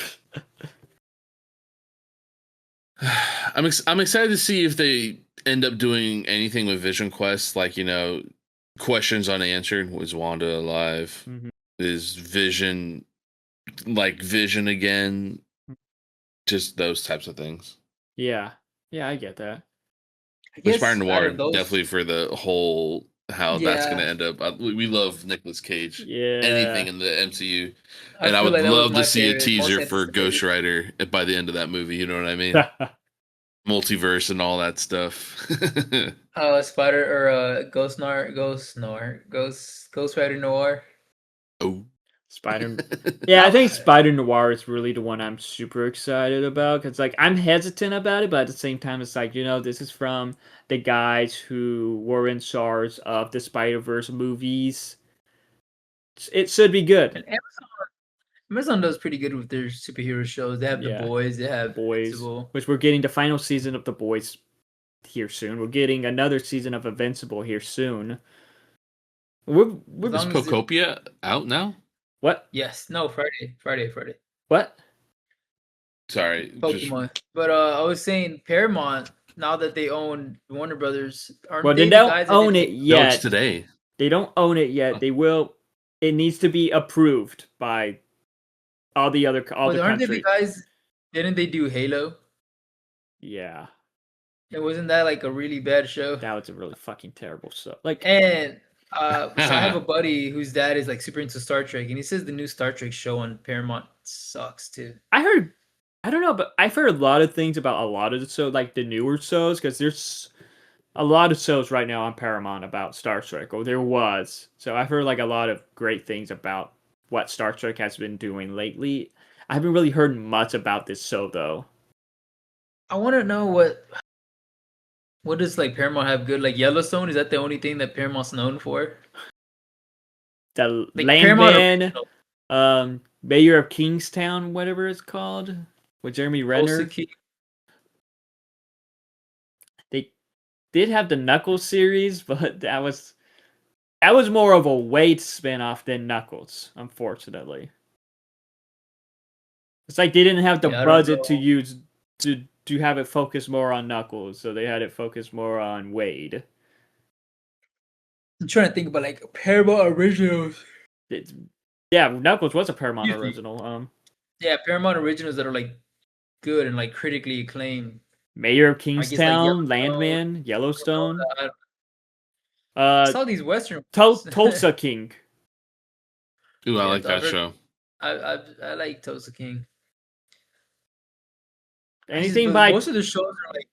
I'm excited to see if they end up doing anything with Vision Quest, like questions unanswered. Was Wanda alive? Mm-hmm. Is Vision like Vision again? Just those types of things. Yeah, I get that. I But Spider guess out Noir of those, definitely for the whole how that's going to yeah, end up. We love Nicolas Cage. Anything Yeah, in the MCU, I and I feel would like that was love to my see a favorite, most teaser for anticipated. Ghost Rider by the end of that movie. You know what I mean? Multiverse and all that stuff. Spider or Ghost Rider Noir. Oh. Spider. Yeah, I think Spider Noir is really the one I'm super excited about because like I'm hesitant about it, but at the same time, it's like this is from the guys who were in charge of the Spider Verse movies. It should be good. And Amazon does pretty good with their superhero shows. They have The Yeah, Boys, they The have Boys, Invincible. which we're getting the final season of The Boys here soon. We're getting another season of Invincible here soon. As We're Is long as it, Pocopia out now? what yes, no, Friday. what? Sorry, just Pokemon. But I was saying Paramount, now that they own Warner Brothers, aren't Well, they they the don't guys that own did it take? no, it's yet. today. They don't own it yet. They will. It needs to be approved by all But the aren't they the country. guys? Didn't they do Halo? Yeah, And wasn't that like a really bad show? that was a really fucking terrible show. Like And so I have a buddy whose dad is like super into Star Trek, and he says the new Star Trek show on Paramount sucks too. I heard, I don't know, but I've heard a lot of things about a lot of the shows, like the newer shows, because there's a lot of shows right now on Paramount about Star Trek, or there was. So I've heard like a lot of great things about what Star Trek has been doing lately. I haven't really heard much about this show though. I want to know what does like Paramount have good? Like Yellowstone, is that the only thing that Paramount's known for? The Like Paramount Landman, original, Mayor of Kingstown, whatever it's called, with Jeremy Tulsa Renner. King. They did have the Knuckles series, but that was more of a Wade spinoff than Knuckles, unfortunately. It's like they didn't have the Yeah, I don't budget to know. use to have it focus more on Knuckles, so they had it focus more on Wade. I'm trying to think about like Paramount originals. It's, yeah, Knuckles was a Paramount Excuse me. original. Yeah, Paramount originals that are like good and like critically acclaimed. Mayor of I guess like Kingstown, Yellowstone, Landman, Yellowstone, Ramona. I uh, saw these Western ones. Tulsa King. ooh, I Yeah, like I've that heard. show. I like Tulsa King. Anything But by most of the shows are like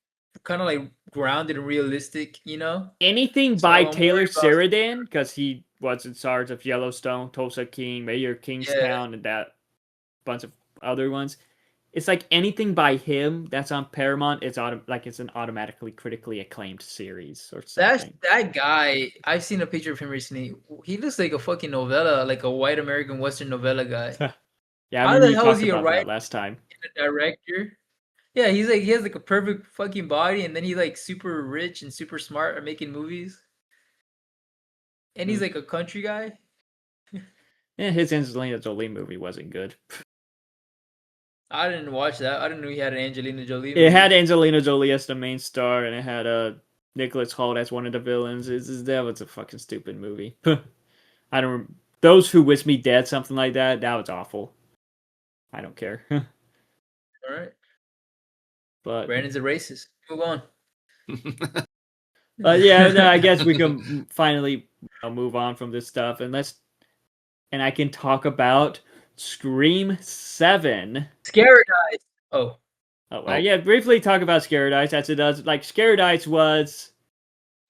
kind of like grounded and realistic, you know. anything by So I'm Taylor worried about. Sheridan because he was in charge of Yellowstone, Tulsa King, Mayor of Yeah, Kingstown, and that bunch of other ones. It's like anything by him that's on Paramount. It's an automatically critically acclaimed series or something. that guy. I've seen a picture of him recently. He looks like a fucking novella, like a white American Western novella guy. Yeah, I How remember the you hell is talked he a about that writer last time. and a director? Yeah, he's like he has like a perfect fucking body, and then he's like super rich and super smart at making movies, and he's Hmm. like a country guy. Yeah, his Angelina Jolie movie wasn't good. I didn't watch that. I didn't know he had an Angelina Jolie It had movie. Angelina Jolie as the main star, and it had Nicholas Hoult as one of the villains. That was a fucking stupid movie. I don't. Those Who Wish Me Dead, something like that. That was awful. I don't care. All right, but Brandon's a racist. Move on. yeah, no, I guess we can finally move on from this stuff, and I can talk about Scream 7. Scaradise. Oh, Oh, yeah, briefly talk about Scaradise as it does. Like Scaradise was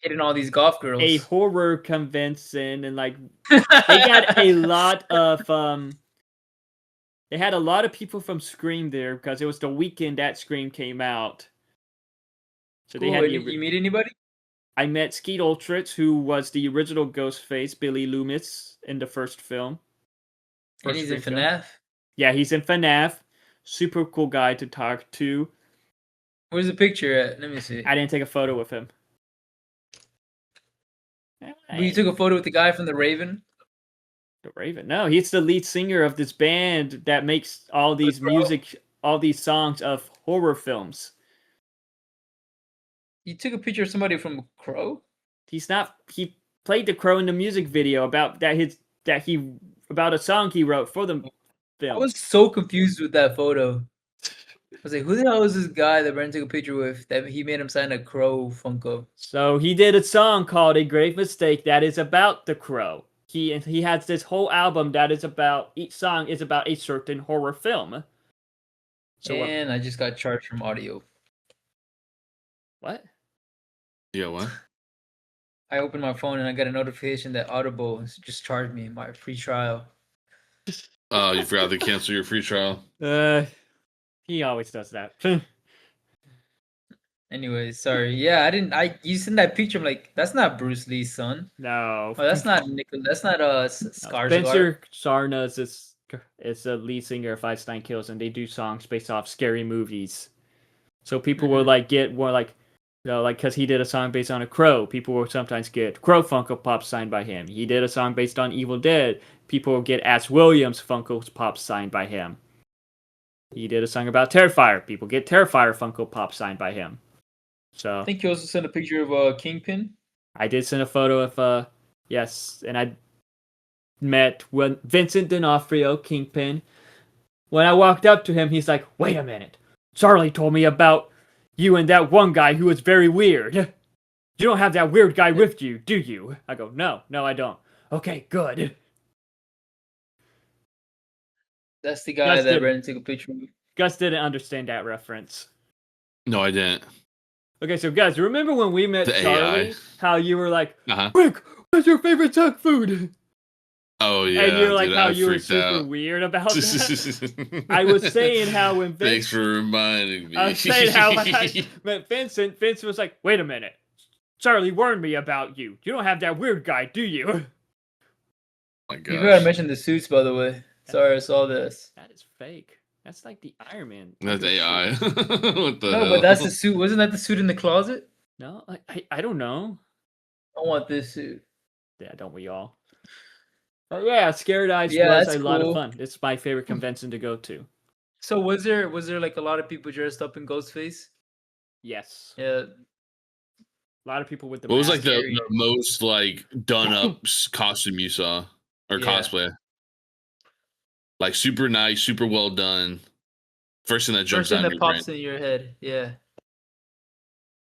hitting all these golf a girls. horror convention, and like they got a lot of they had a lot of people from Scream there because it was the weekend that Scream came out. So they Cool. had And you meet anybody? I met Skeet Ulrich, who was the original Ghostface, Billy Loomis, in the first film. And he's in Scream film. FNAF. Yeah, he's in FNAF. Super cool guy to talk to. Where's the picture at? Let me see. I didn't take a photo with him. But you took a photo with the guy from the Raven. The Raven. No, he's the lead singer of this band that makes all these songs of horror films. You took a picture of somebody from Crow? He's not. He played the crow in the music video about about a song he wrote for the film. I was so confused with that photo. I was like, who the hell is this guy that Brandon took a picture with that he made him sign a Crow Funko? So he did a song called "A Grave Mistake" that is about the crow. He has this whole album that is about each song is about a certain horror film. So and I just got charged from audio. What? Yeah, what? I opened my phone and I got a notification that Audible just charged me my free trial. Oh, you forgot to cancel your free trial. He always does that. Anyway, sorry. Yeah, you sent that picture. I'm like, that's not Bruce Lee's son. No. Oh, that's not Nicholas. That's not Skarsgård. Spencer Sarnas is a lead singer of Ice Nine Kills, and they do songs based off scary movies. So people will like get more like, like because he did a song based on a crow, people will sometimes get Crow Funko Pops signed by him. He did a song based on Evil Dead, people will get Ash Williams Funko Pops signed by him. He did a song about Terrifier, people get Terrifier Funko Pops signed by him. So I think you also sent a picture of Kingpin. I did send a photo of yes, and I met Vincent D'Onofrio, Kingpin. When I walked up to him, he's like, "Wait a minute, Charlie told me about you and that one guy who was very weird. You don't have that weird guy with you, do you?" I go, No, I don't." "Okay, good." That's the guy that Brandon took a picture with. Gus didn't understand that reference. No, I didn't. Okay, so guys, remember when we met Charlie? AI. How you were like, "Rick, what's your favorite junk food?" Oh yeah, and you're like, dude, how I you were freaked super out. weird about that. I was saying how when Thanks for reminding me. I was saying how when Vincent was like, "Wait a minute, Charlie warned me about you. You don't have that weird guy, do you?" Oh my gosh. You gotta mention the suits, by the way. Sorry, I saw this. That is fake. That's like the Iron Man. That's AI. What the No, hell? but that's the suit. Wasn't that the suit in the closet? No, I don't know. I want this suit. Yeah, don't we all? Oh yeah, Scared Eyes was a lot of fun. It's my favorite convention to go to. So was there like a lot of people dressed up in Ghostface? Yes. Yeah. A lot of people with the What was mask. like the most like done up costume you saw or cosplay? Like super nice, super well done. First thing that jumps out of your pops brain. in your head. Yeah.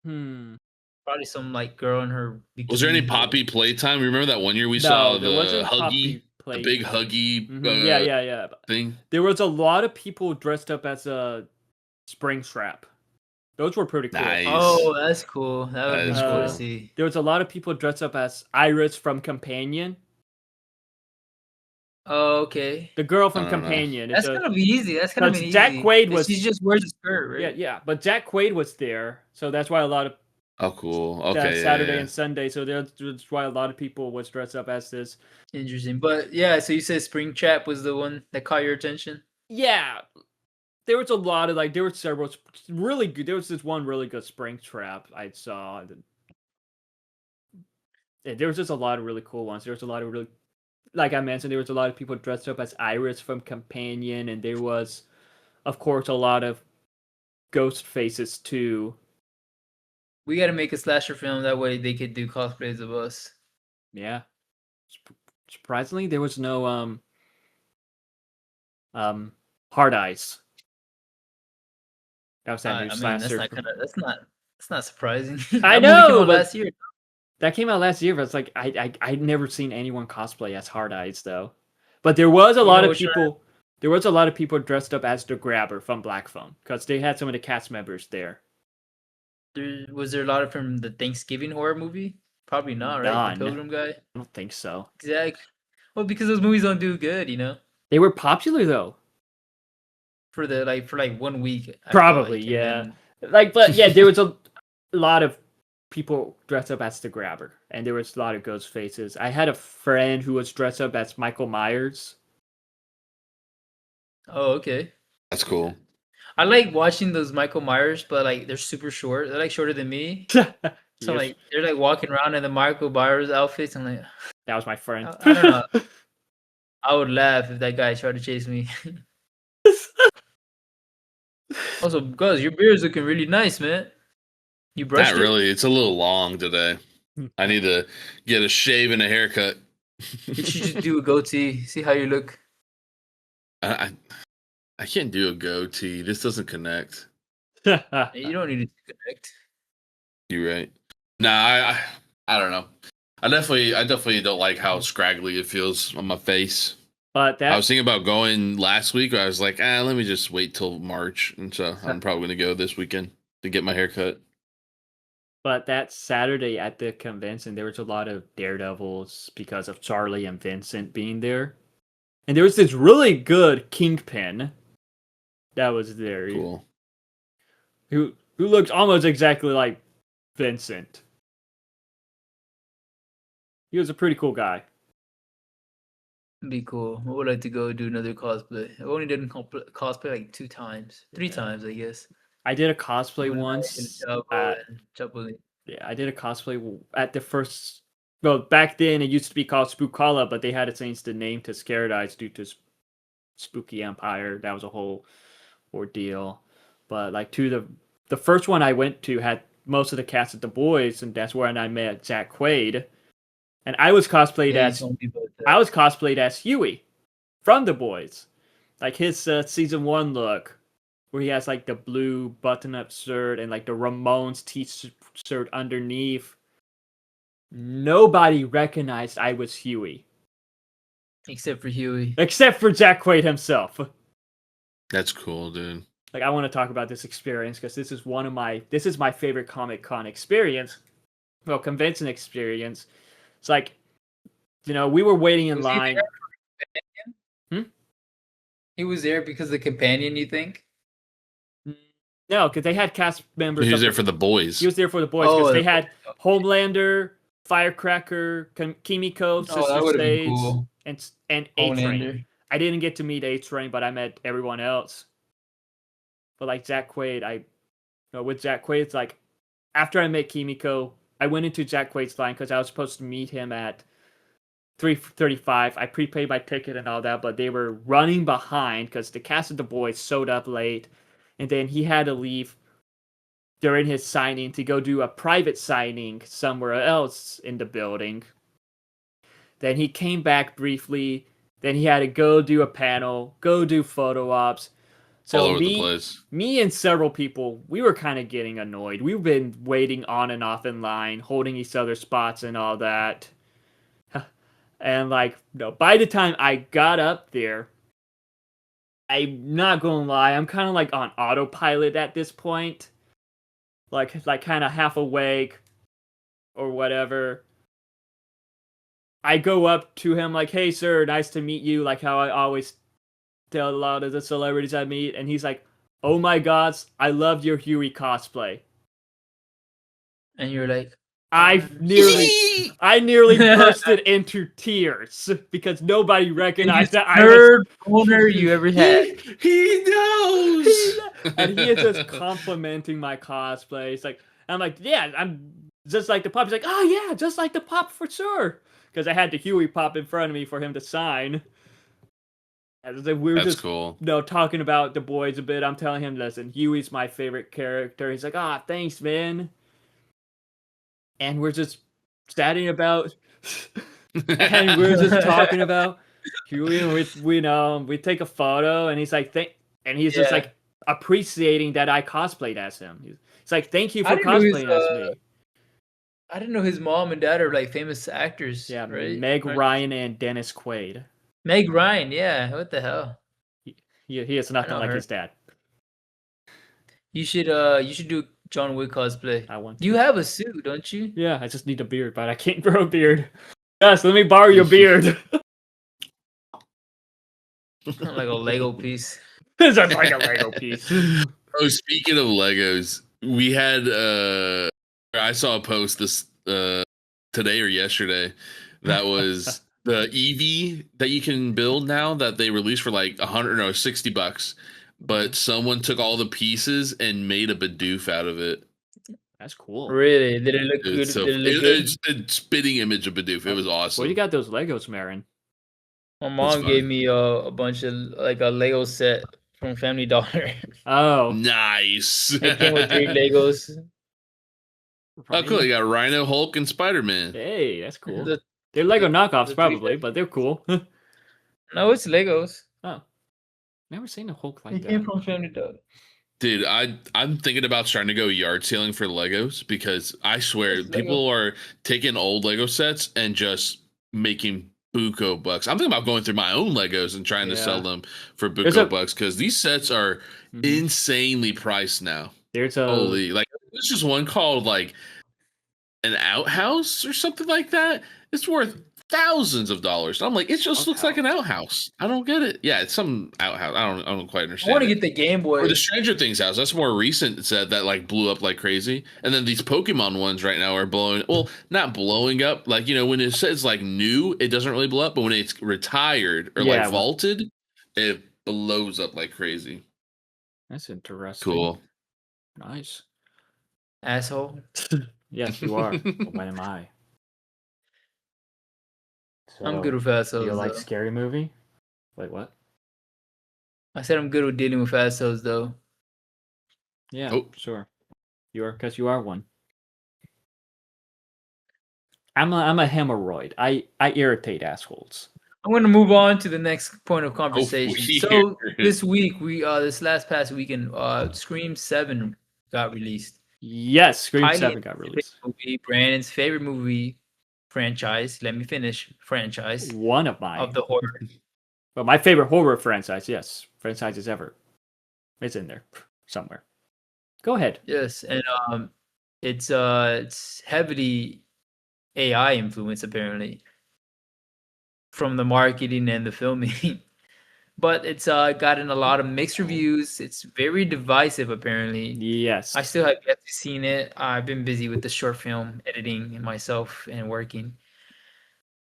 Probably some like girl in her bikini. Was there any Poppy playtime? Remember that one year we saw the Huggy, the big Huggy yeah thing? There was a lot of people dressed up as a Springtrap. Those were pretty cool. Nice. Oh, that's cool. That would be cool to see. There was a lot of people dressed up as Iris from Companion. Oh, okay. The girl from Companion. That's gonna be easy. That's gonna be easy. Jack Quaid was. She just wears a skirt, right? Yeah. But Jack Quaid was there, so that's why a lot of. Oh, cool. Okay. Saturday and Sunday, so that's why a lot of people was dressed up as this. Interesting, but yeah. So you said Springtrap was the one that caught your attention? Yeah, there was a lot of there were several really good. There was this one really good Springtrap I saw. There was just a lot of really cool ones. There was a lot of really. Like I mentioned, there was a lot of people dressed up as Iris from Companion, and there was, of course, a lot of ghost faces too. We got to make a slasher film that way they could do cosplays of us. Yeah. Surprisingly, there was no Hard Eyes. That was that new slasher. That's not surprising. I know, but last year. That came out last year, but it's like I'd never seen anyone cosplay as Hard Eyes though. But there was a lot of people. There was a lot of people dressed up as the Grabber from Black Phone because they had some of the cast members there. Was there a lot of from the Thanksgiving horror movie? Probably not, right? The Pilgrim guy. I don't think so. Exactly. Well, because those movies don't do good, you know. They were popular though. For 1 week. Probably, yeah. But yeah, there was a lot of people dressed up as the Grabber, and there was a lot of ghost faces. I had a friend who was dressed up as Michael Myers. Oh, okay. That's cool. I like watching those Michael Myers, but they're super short. They're shorter than me. So they're walking around in the Michael Myers outfits. I'm like, that was my friend. I don't know. I would laugh if that guy tried to chase me. Also, Gus, your beard is looking really nice, man. You Not brushed it? really. It's a little long today. I need to get a shave and a haircut. You should just do a goatee. See how you look. I I can't do a goatee. This doesn't connect. You don't need to connect. You're right. Nah, I don't know. I definitely don't like how scraggly it feels on my face. But I was that thinking about going last week. I was like, let me just wait till March, and so I'm probably gonna go this weekend to get my hair cut. but that Saturday at the convention, there was a lot of Daredevils because of Charlie and Vincent being there, and there was this really good Kingpin that was there, Cool. who looks almost exactly like Vincent. He was a pretty cool guy. Be cool. I would like to go do another cosplay. I've only done cosplay like 2 times, 3 times, I guess. I did a cosplay You and I once. and Chavo and Chapulín. Yeah, I did a cosplay at the first. Well, back then it used to be called Spookala, but they had to change the name to Scared Eyes due to Spooky Empire. That was a whole ordeal. But like the first one I went to had most of the cast of the boys, and that's where I met Jack Quaid. And I was cosplayed Yeah, you as told me about that. I was cosplayed as Huey from the boys, like his season 1 look, where he has like the blue button-up shirt and like the Ramones t-shirt underneath. Nobody recognized I was Huey, Except for Huey. except for Jack Quaid himself. That's cool, dude. Like, I want to talk about this experience because this is my favorite Comic Con experience. Well, convention experience. It's like, we were waiting in Was he line. there? He was there because of the companion, you think? No, because they had cast members. He was there for the boys. He was there for the boys because they had Homelander, Firecracker, Kimiko, Sister would have been Sage, cool. and A-Train. Homelander. I didn't get to meet A-Train, but I met everyone else. But like Jack Quaid, with Jack Quaid, it's like after I met Kimiko, I went into Jack Quaid's line because I was supposed to meet him at 3:35. I prepaid my ticket and all that, but they were running behind because the cast of the boys showed up late, and then he had to leave during his signing to go do a private signing somewhere else in the building. Then he came back briefly. Then he had to go do a panel, go do photo ops. So all over the place. Me and several people, we were kind of getting annoyed. We've been waiting on and off in line, holding each other's spots and all that. And by the time I got up there, I'm not gonna lie, I'm kind of like on autopilot at this point. Like kind of half awake or whatever. I go up to him like, "Hey, sir, nice to meet you." Like how I always tell a lot of the celebrities I meet, and he's like, "Oh my God, I love your Huey cosplay." And you're like, I nearly bursted into tears because nobody recognized that I was third owner you ever had. He knows. And he is just complimenting my cosplay. It's like, I'm like, yeah, I'm just like the pop. He's like, oh yeah, just like the pop for sure. Because I had the Huey pop in front of me for him to sign. And we were That's just cool. Talking about the boys a bit. I'm telling him, listen, Huey's my favorite character. He's like, ah, thanks, man. And we're just chatting about, and we're just talking about Huey, and we take a photo, and he's like, he's just like appreciating that I cosplayed as him. He's like, thank you for cosplaying as me. I didn't know his mom and dad are like famous actors. Yeah, right? Meg Ryan and Dennis Quaid. Meg Ryan, yeah. What the hell? He is nothing like his dad. You should do John Wick cosplay. I want to. You have a suit, don't you? Yeah, I just need a beard, but I can't grow a beard. Yes, let me borrow your beard. Like a Lego piece. It's just like a Lego piece. Oh, speaking of Legos, we had I saw a post this today or yesterday that was the Eevee that you can build now that they released for like $60, but someone took all the pieces and made a Bidoof out of it. That's cool. Really? Did it look good? So it's a spitting image of Bidoof. It was awesome. Where you got those Legos, Marin? My That's mom gave fun. me a bunch of like a Lego set from Family Dollar. Oh, Nice. It came with 3 Legos. Oh, cool. You Rhino. got Rhino, Hulk, and Spider Man. Hey, that's cool. The They're Lego the, knockoffs the 3 probably, but they're cool. No, it's Legos. Oh, never seen a Hulk like It came that. from Family Dollar. Dude, I'm thinking about starting to go yard selling for Legos because I swear It's Lego. people are taking old Lego sets and just making buco bucks. I'm thinking about going through my own Legos and trying to sell Yeah. them for There's buco a bucks because these sets are mhm. insanely priced now. There's a Holy, like there's just one called like an outhouse or something like that. It's worth thousands of dollars. I'm like, it just looks like an outhouse. outhouse. I don't get it. Yeah, it's some outhouse. I don't quite I want understand to it. get the Game Or the Boy. Stranger Things house. That's more recent. It said that like blew up like crazy. And then these Pokemon ones right now are blowing. Well, not blowing up. Like when it says like new, it doesn't really blow up. But when it's retired or like Yeah, vaulted, it blows up like crazy. that's interesting. Cool. Nice. Asshole. Yes, you are. But when am I? I'm good So, with do you assholes like though. scary movie? Wait, what? I said I'm good with dealing with assholes though. Yeah, Oh, sure. You are, because you are one. I'm a hemorrhoid. I irritate assholes. I'm going to move on to the next point of oh, conversation. weird. So this week this last past weekend, Scream 7 got released. Yes, Scream Highly 7 got anticipated released. movie, Brandon's favorite movie franchise. Let me finish. Franchise One of of my, the horror. well, my favorite horror franchise. Yes, franchises ever. It's in there somewhere. Go ahead. Yes, and it's heavily AI influence apparently from the marketing and the filming. But it's gotten a lot of mixed reviews. It's very divisive apparently. Yes. I still have yet to seen it. I've been busy with the short film editing and myself and working.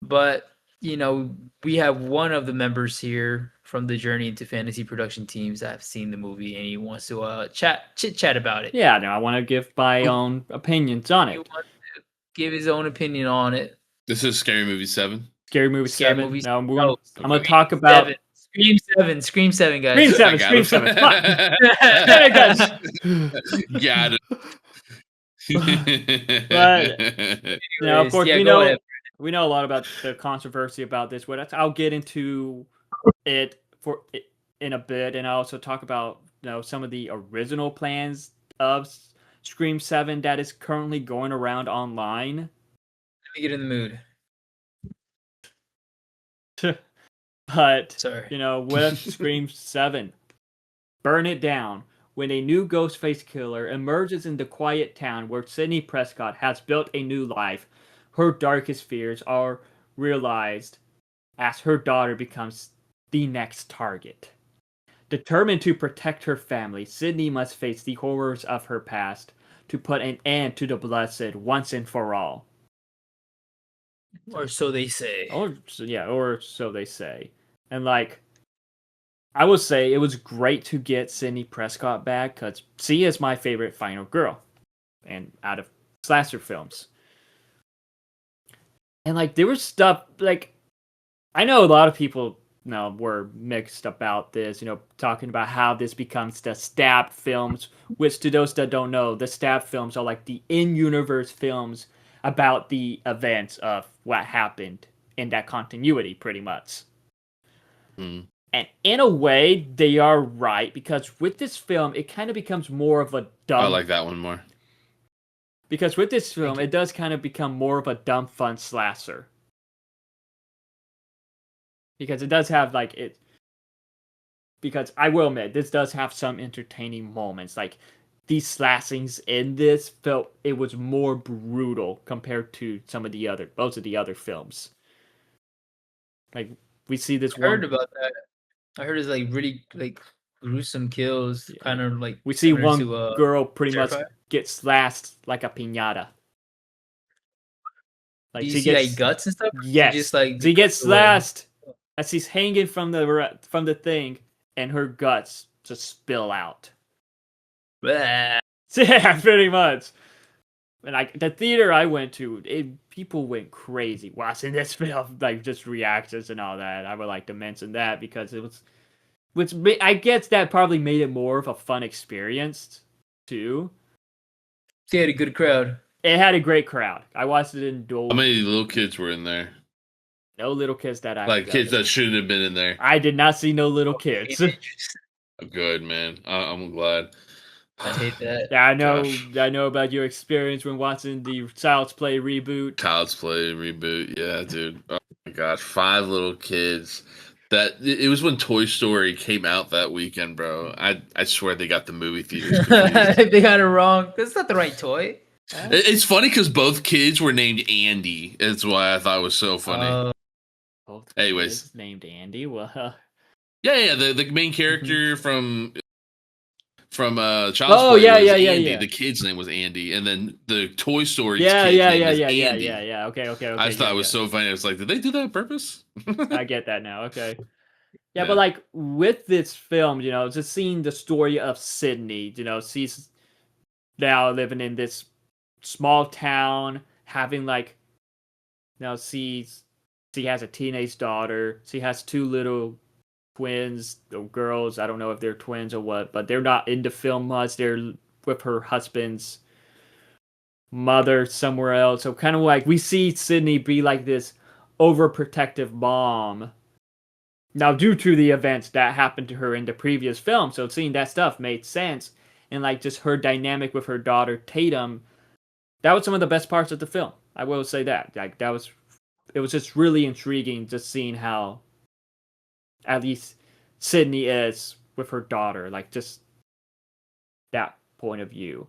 But we have one of the members here from the Journey into Fantasy production teams that have seen the movie, and he wants to chit chat about it. Yeah, no, I want to give my own opinions on He it. wants to give his own opinion on it. This is Scary Movie 7. Scary Movie Scary 7. movies. Now I'm No, gonna Okay. talk about 7. Scream 7. Scream 7, guys. Scream 7. I got Scream him. 7. Come on. There it goes. Got But it. of course, yeah, we go know ahead. we know a lot about the controversy about this. But I'll get into it in a bit, and I'll also talk about some of the original plans of Scream 7 that is currently going around online. Let me get in the mood. But Sorry. with Scream 7, burn it down. When a new Ghostface killer emerges in the quiet town where Sidney Prescott has built a new life, her darkest fears are realized as her daughter becomes the next target. Determined to protect her family, Sidney must face the horrors of her past to put an end to the bloodshed once and for all. Or so they say. Or so they say. And I will say it was great to get Sidney Prescott back because she is my favorite final girl, and out of slasher films. And there was stuff I know a lot of people were mixed about this, talking about how this becomes the Stab films, which to those that don't know, the Stab films are like the in-universe films about the events of what happened in that continuity, pretty much. Mm. And in a way, they are right, because with this film, it kind of becomes more of a dumb... I like that one more. Because with this film, it does kind of become more of a dumb fun slasher. Because it does have because I will admit, this does have some entertaining moments. These slashings in this felt it was more brutal compared to most of the other films. We see this I heard about that. I heard it's really gruesome kills, Yeah. kind of we see similar one to, girl pretty much Terrifier. get slashed like a piñata. Do you she see gets guts and stuff? Or yes, just she gets slashed as she's hanging from the thing, and her guts just spill out. Bleh. Yeah, pretty much. And like the theater I went to, people went crazy watching this film, like just reactions and all that. I would like to mention that because it was, which I guess that probably made it more of a fun experience too. They had a good crowd. It had a great crowd. I watched it in How Dolby. many little kids were in there? No little kids that I Like kids that shouldn't have been in there. I did not see no little kids. Good, man. I'm glad. I hate that. Yeah, I know. Gosh. I know about your experience when watching the Child's Play reboot. Child's Play reboot. Yeah, dude. Oh my gosh, 5 little kids. That it was when Toy Story came out that weekend, bro. I swear they got the movie theaters confused. They got it wrong. That's not the right toy. It's funny because both kids were named Andy. That's why I thought it was so funny. Both Anyways, kids named Andy. Well, yeah. The main character from Child's Oh, Play yeah, was yeah, yeah, Andy. yeah. The kid's name was Andy, and then the Toy Story yeah, kid's yeah, name yeah, is yeah, yeah, Andy. yeah. Okay. I just thought it was so funny. I was like, did they do that on purpose? I get that now. Okay. Yeah, Yeah. but like with this film, just seeing the story of Sydney, she's now living in this small town, having like, she has a teenage daughter. She has 2 little twins or girls. I don't know if they're twins or what, but they're not into film much. They're with her husband's mother somewhere else. So kind of like we see Sydney be like this overprotective mom. Now, due to the events that happened to her in the previous film, so seeing that stuff made sense, and like just her dynamic with her daughter Tatum, that was some of the best parts of the film. I will say that. Like it was just really intriguing just seeing how at least Sydney is with her daughter, like just that point of view.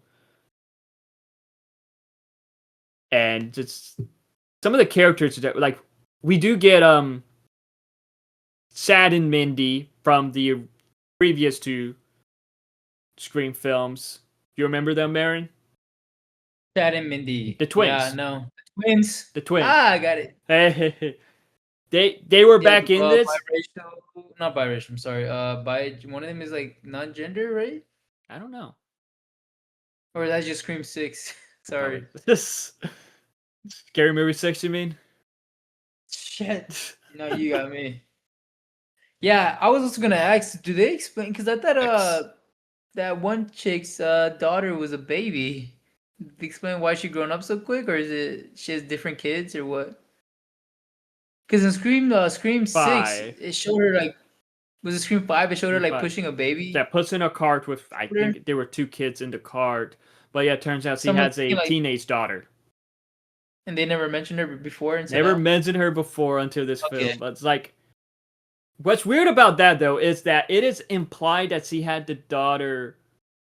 And just some of the characters that like we do get Sad and Mindy from the previous 2 Scream films. You remember them, Marin? Chad and Mindy. The twins. Yeah, no. Twins. The twins. Ah, I got it. They were back in this. Biracial, not biracial. I'm sorry. One of them is like non-gender, right? I don't know. Or that's just Scream 6. Sorry. This Scary Movie 6, you mean? Shit. No, you got me. Yeah, I was also gonna ask, do they explain? Because I thought that one chick's daughter was a baby. Did they explain why she grown up so quick, or is it she has different kids, or what? Because in Scream 6, 5. it showed her like, was it Scream 5? It showed her Scream like 5. pushing a baby. That puts in a cart with, I think there were 2 kids in the cart. But yeah, it turns out she has a teenage daughter. And they never mentioned her before? Never mentioned her before until this film. But it's like, what's weird about that though is that it is implied that she had the daughter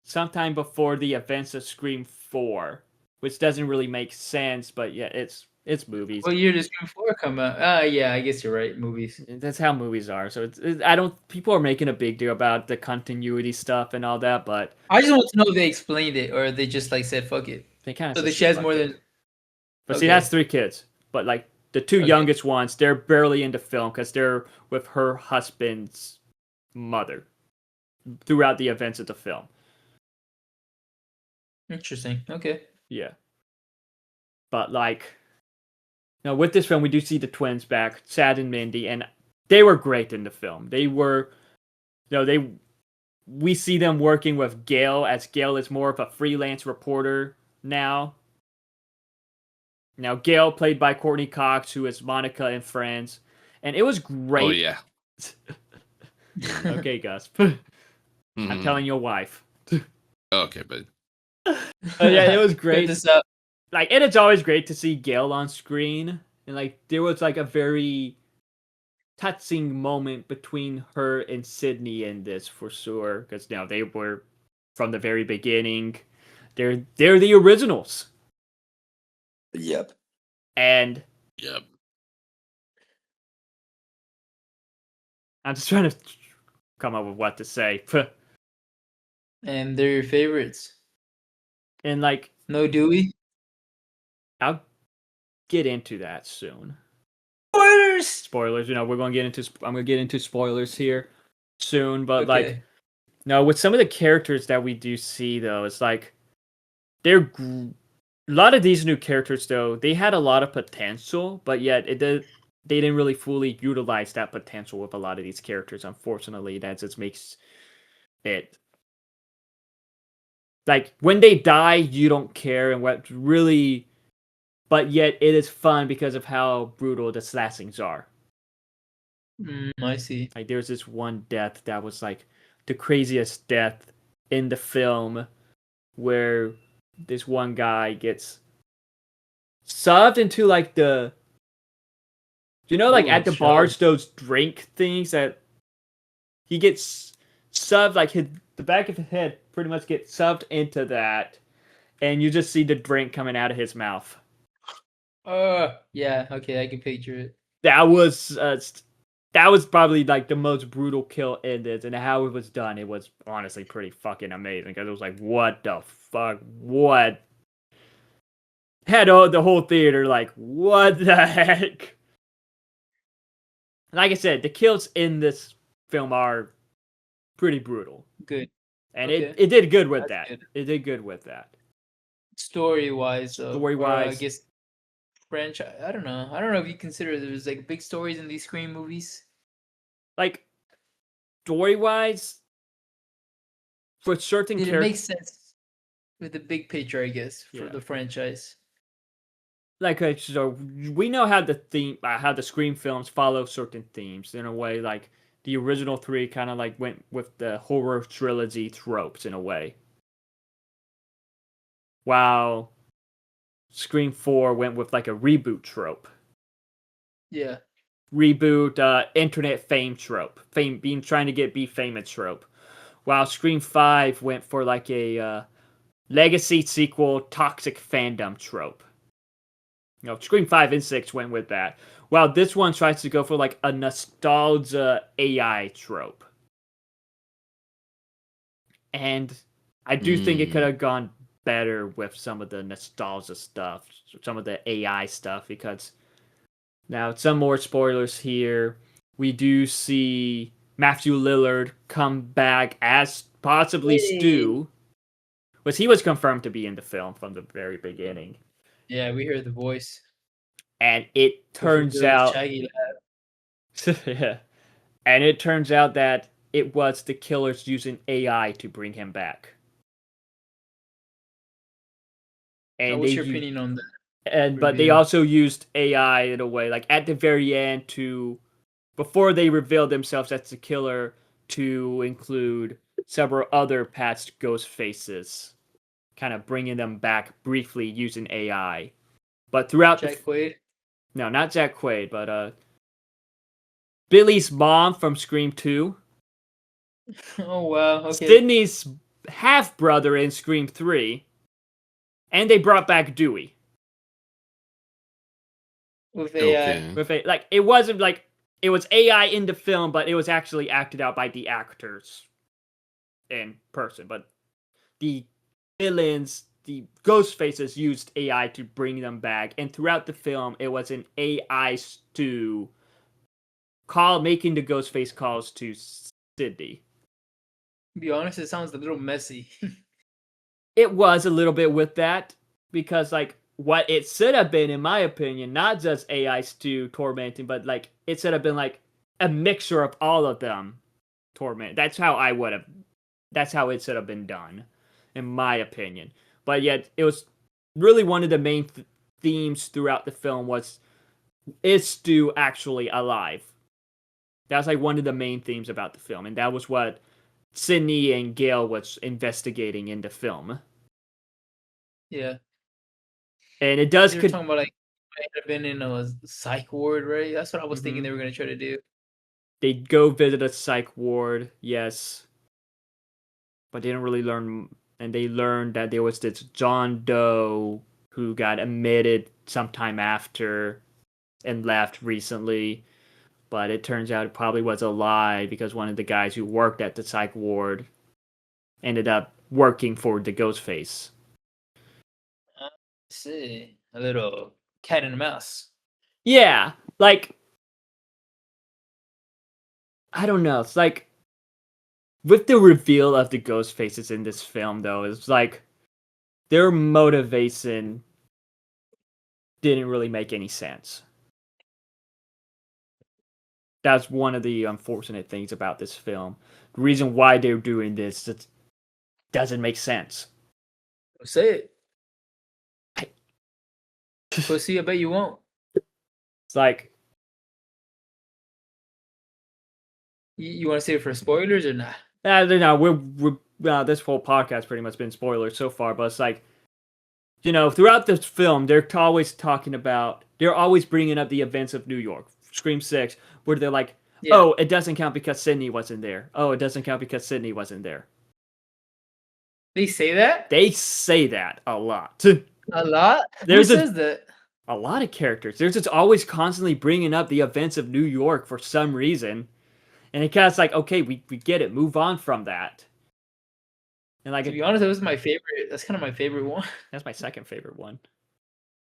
sometime before the events of Scream 4, which doesn't really make sense. But yeah, it's movies. What year did Scream 4 come out? Yeah, I guess you're right. Movies. That's how movies are. So I don't. People are making a big deal about the continuity stuff and all that, but I just want to know if they explained it or they just like said fuck it. They kind of. So that she has more than. But she has 3 kids. But like the 2 youngest ones, they're barely into film because they're with her husband's mother throughout the events of the film. Interesting. Okay. Yeah. But like, now with this film, we do see the twins back, Sad and Mindy, and they were great in the film. They were, we see them working with Gail, as Gail is more of a freelance reporter now. Now, Gail, played by Courtney Cox, who is Monica in Friends. And it was great. Oh, yeah. Okay, Gus. I'm telling your wife. Okay, but... yeah, it was great. Like, and it's always great to see Gail on screen. And, like, there was, like, a very touching moment between her and Sydney in this, for sure. Because, they were, from the very beginning, they're the originals. Yep. And yep. I'm just trying to come up with what to say. And they're your favorites. And like, no Dewey. I'll get into that soon. Spoilers. Spoilers. We're going to get into. I'm going to get into spoilers here soon. But like, no, with some of the characters that we do see though, it's like they're a lot of these new characters though, they had a lot of potential, but yet they didn't really fully utilize that potential with a lot of these characters. Unfortunately, that just makes it like when they die, you don't care, and what really, but yet it is fun because of how brutal the slashings are. I see. Like there's this one death that was like the craziest death in the film where this one guy gets shoved into like the like Ooh, at the bars those drink things that he gets shoved like the back of his head pretty much gets shoved into that and you just see the drink coming out of his mouth. Yeah, okay, I can picture it. That was probably like the most brutal kill in this, and how it was done, it was honestly pretty fucking amazing because it was like, what the fuck, what? Had the whole theater like, what the heck? Like I said, the kills in this film are pretty brutal. Good. And Okay. it did good with That's that. good. It did good with that. Story-wise, Story-wise. I guess franchise. I don't know. I don't know if you consider there's like big stories in these Scream movies. Like story-wise, for certain Did it characters, make sense with the big picture? I guess for the franchise. like so we know how how the Scream films follow certain themes in a way. Like the original three kind of like went with the horror trilogy tropes in a way, while Scream 4 went with like a reboot trope. Yeah. Reboot, internet fame trope, being trying to be famous trope. While Scream 5 went for like a legacy sequel, toxic fandom trope. Scream 5 and 6 went with that. While this one tries to go for like a nostalgia AI trope. And I do think it could have gone better with some of the nostalgia stuff, some of the AI stuff, because now some more spoilers here. We do see Matthew Lillard come back as possibly Stu, which he was confirmed to be in the film from the very beginning. Yeah, we heard the voice. And it turns out yeah. And it turns out that it was the killers using AI to bring him back. And what's your opinion on that? But they also used AI in a way, like at the very end, to before they revealed themselves as the killer, to include several other past ghost faces, kind of bringing them back briefly using AI. But throughout Jack Quaid? No, not Jack Quaid, but Billy's mom from Scream 2. Oh wow, okay. Sydney's half brother in Scream 3. And they brought back Dewey. With AI. Okay. Like it wasn't like it was AI in the film, but it was actually acted out by the actors in person. But the villains, the ghost faces, used AI to bring them back, and throughout the film, it was an AI Stu making the ghost face calls to Sydney. To be honest, it sounds a little messy. It was a little bit with that because, like, what it should have been, in my opinion, not just AI Stu tormenting, but like it should have been like a mixture of all of them torment. That's how it should have been done, in my opinion. But yet, it was really one of the main themes throughout the film was, is Stu actually alive? That's like one of the main themes about the film, and that was what Sydney and Gail was investigating in the film. Yeah. And it does. You're talking about like might have been in a psych ward, right? That's what I was thinking they were gonna try to do. They'd go visit a psych ward, yes, but they didn't really learn. And they learned that there was this John Doe who got admitted sometime after and left recently. But it turns out it probably was a lie because one of the guys who worked at the psych ward ended up working for the Ghostface. I see. A little cat and mouse. Yeah, like, I don't know. It's like, with the reveal of the ghost faces in this film, though, it's like their motivation didn't really make any sense. That's one of the unfortunate things about this film. The reason why they're doing this, it doesn't make sense. Say it. Pussy, I bet you won't. It's like, You want to save it for spoilers or not? we're this whole podcast pretty much been spoilers so far, but it's like, throughout this film, they're always bringing up the events of New York, Scream 6, where they're like, Yeah. oh, it doesn't count because Sydney wasn't there. Oh, it doesn't count because Sydney wasn't there. They say that? They say that a lot. A lot? Who says that? A lot of characters. They're just always constantly bringing up the events of New York for some reason. And it kind of like, okay, we get it. Move on from that. And like, to be honest, that was my favorite. That's kind of my favorite one. That's my second favorite one.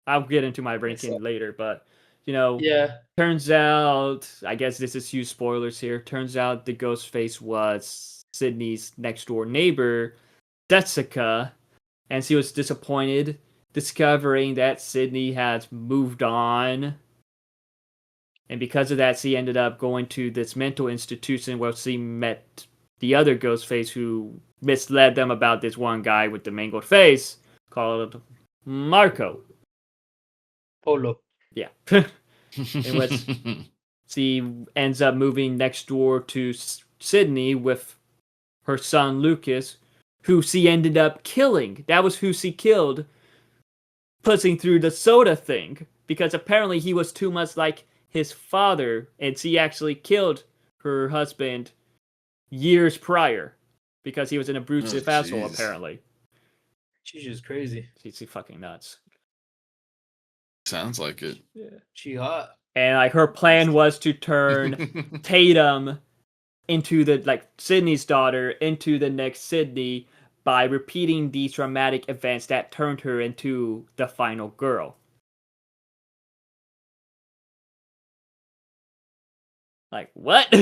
I'll get into my ranking later, but yeah. Turns out, I guess this is huge spoilers here. Turns out the Ghostface was Sydney's next door neighbor, Jessica, and she was disappointed discovering that Sydney has moved on. And because of that, she ended up going to this mental institution where she met the other Ghostface who misled them about this one guy with the mangled face called Marco. Polo. Yeah. In which she ends up moving next door to Sydney with her son Lucas, who she ended up killing. That was who she killed, pushing through the soda thing, because apparently he was too much like his father, and she actually killed her husband years prior because he was an abusive asshole, apparently. She's just crazy. She's fucking nuts. Sounds like it. Yeah, she hot. And like her plan was to turn Tatum into Sydney's daughter into the next Sydney by repeating these traumatic events that turned her into the final girl. Like, what?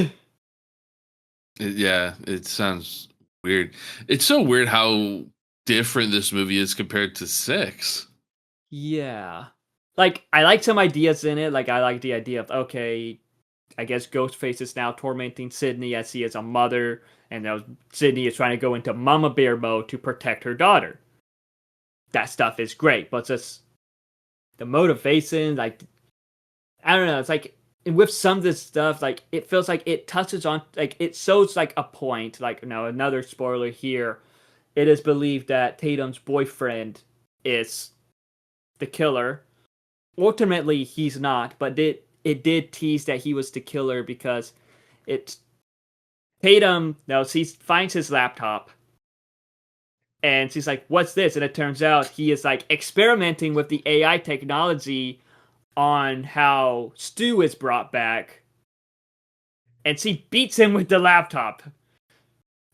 Yeah, it sounds weird. It's so weird how different this movie is compared to 6. Yeah. Like, I like some ideas in it. Like, I like the idea of, okay, I guess Ghostface is now tormenting Sydney as she is a mother, and now Sydney is trying to go into mama bear mode to protect her daughter. That stuff is great, but just the motivation, like, I don't know, it's like, with some of this stuff, like, it feels like it touches on, like, it shows, like, a point, like, another spoiler here. It is believed that Tatum's boyfriend is the killer. Ultimately, he's not, but it did tease that he was the killer because Tatum, she finds his laptop, and she's like, what's this? And it turns out he is, like, experimenting with the AI technology on how Stu is brought back, and she beats him with the laptop.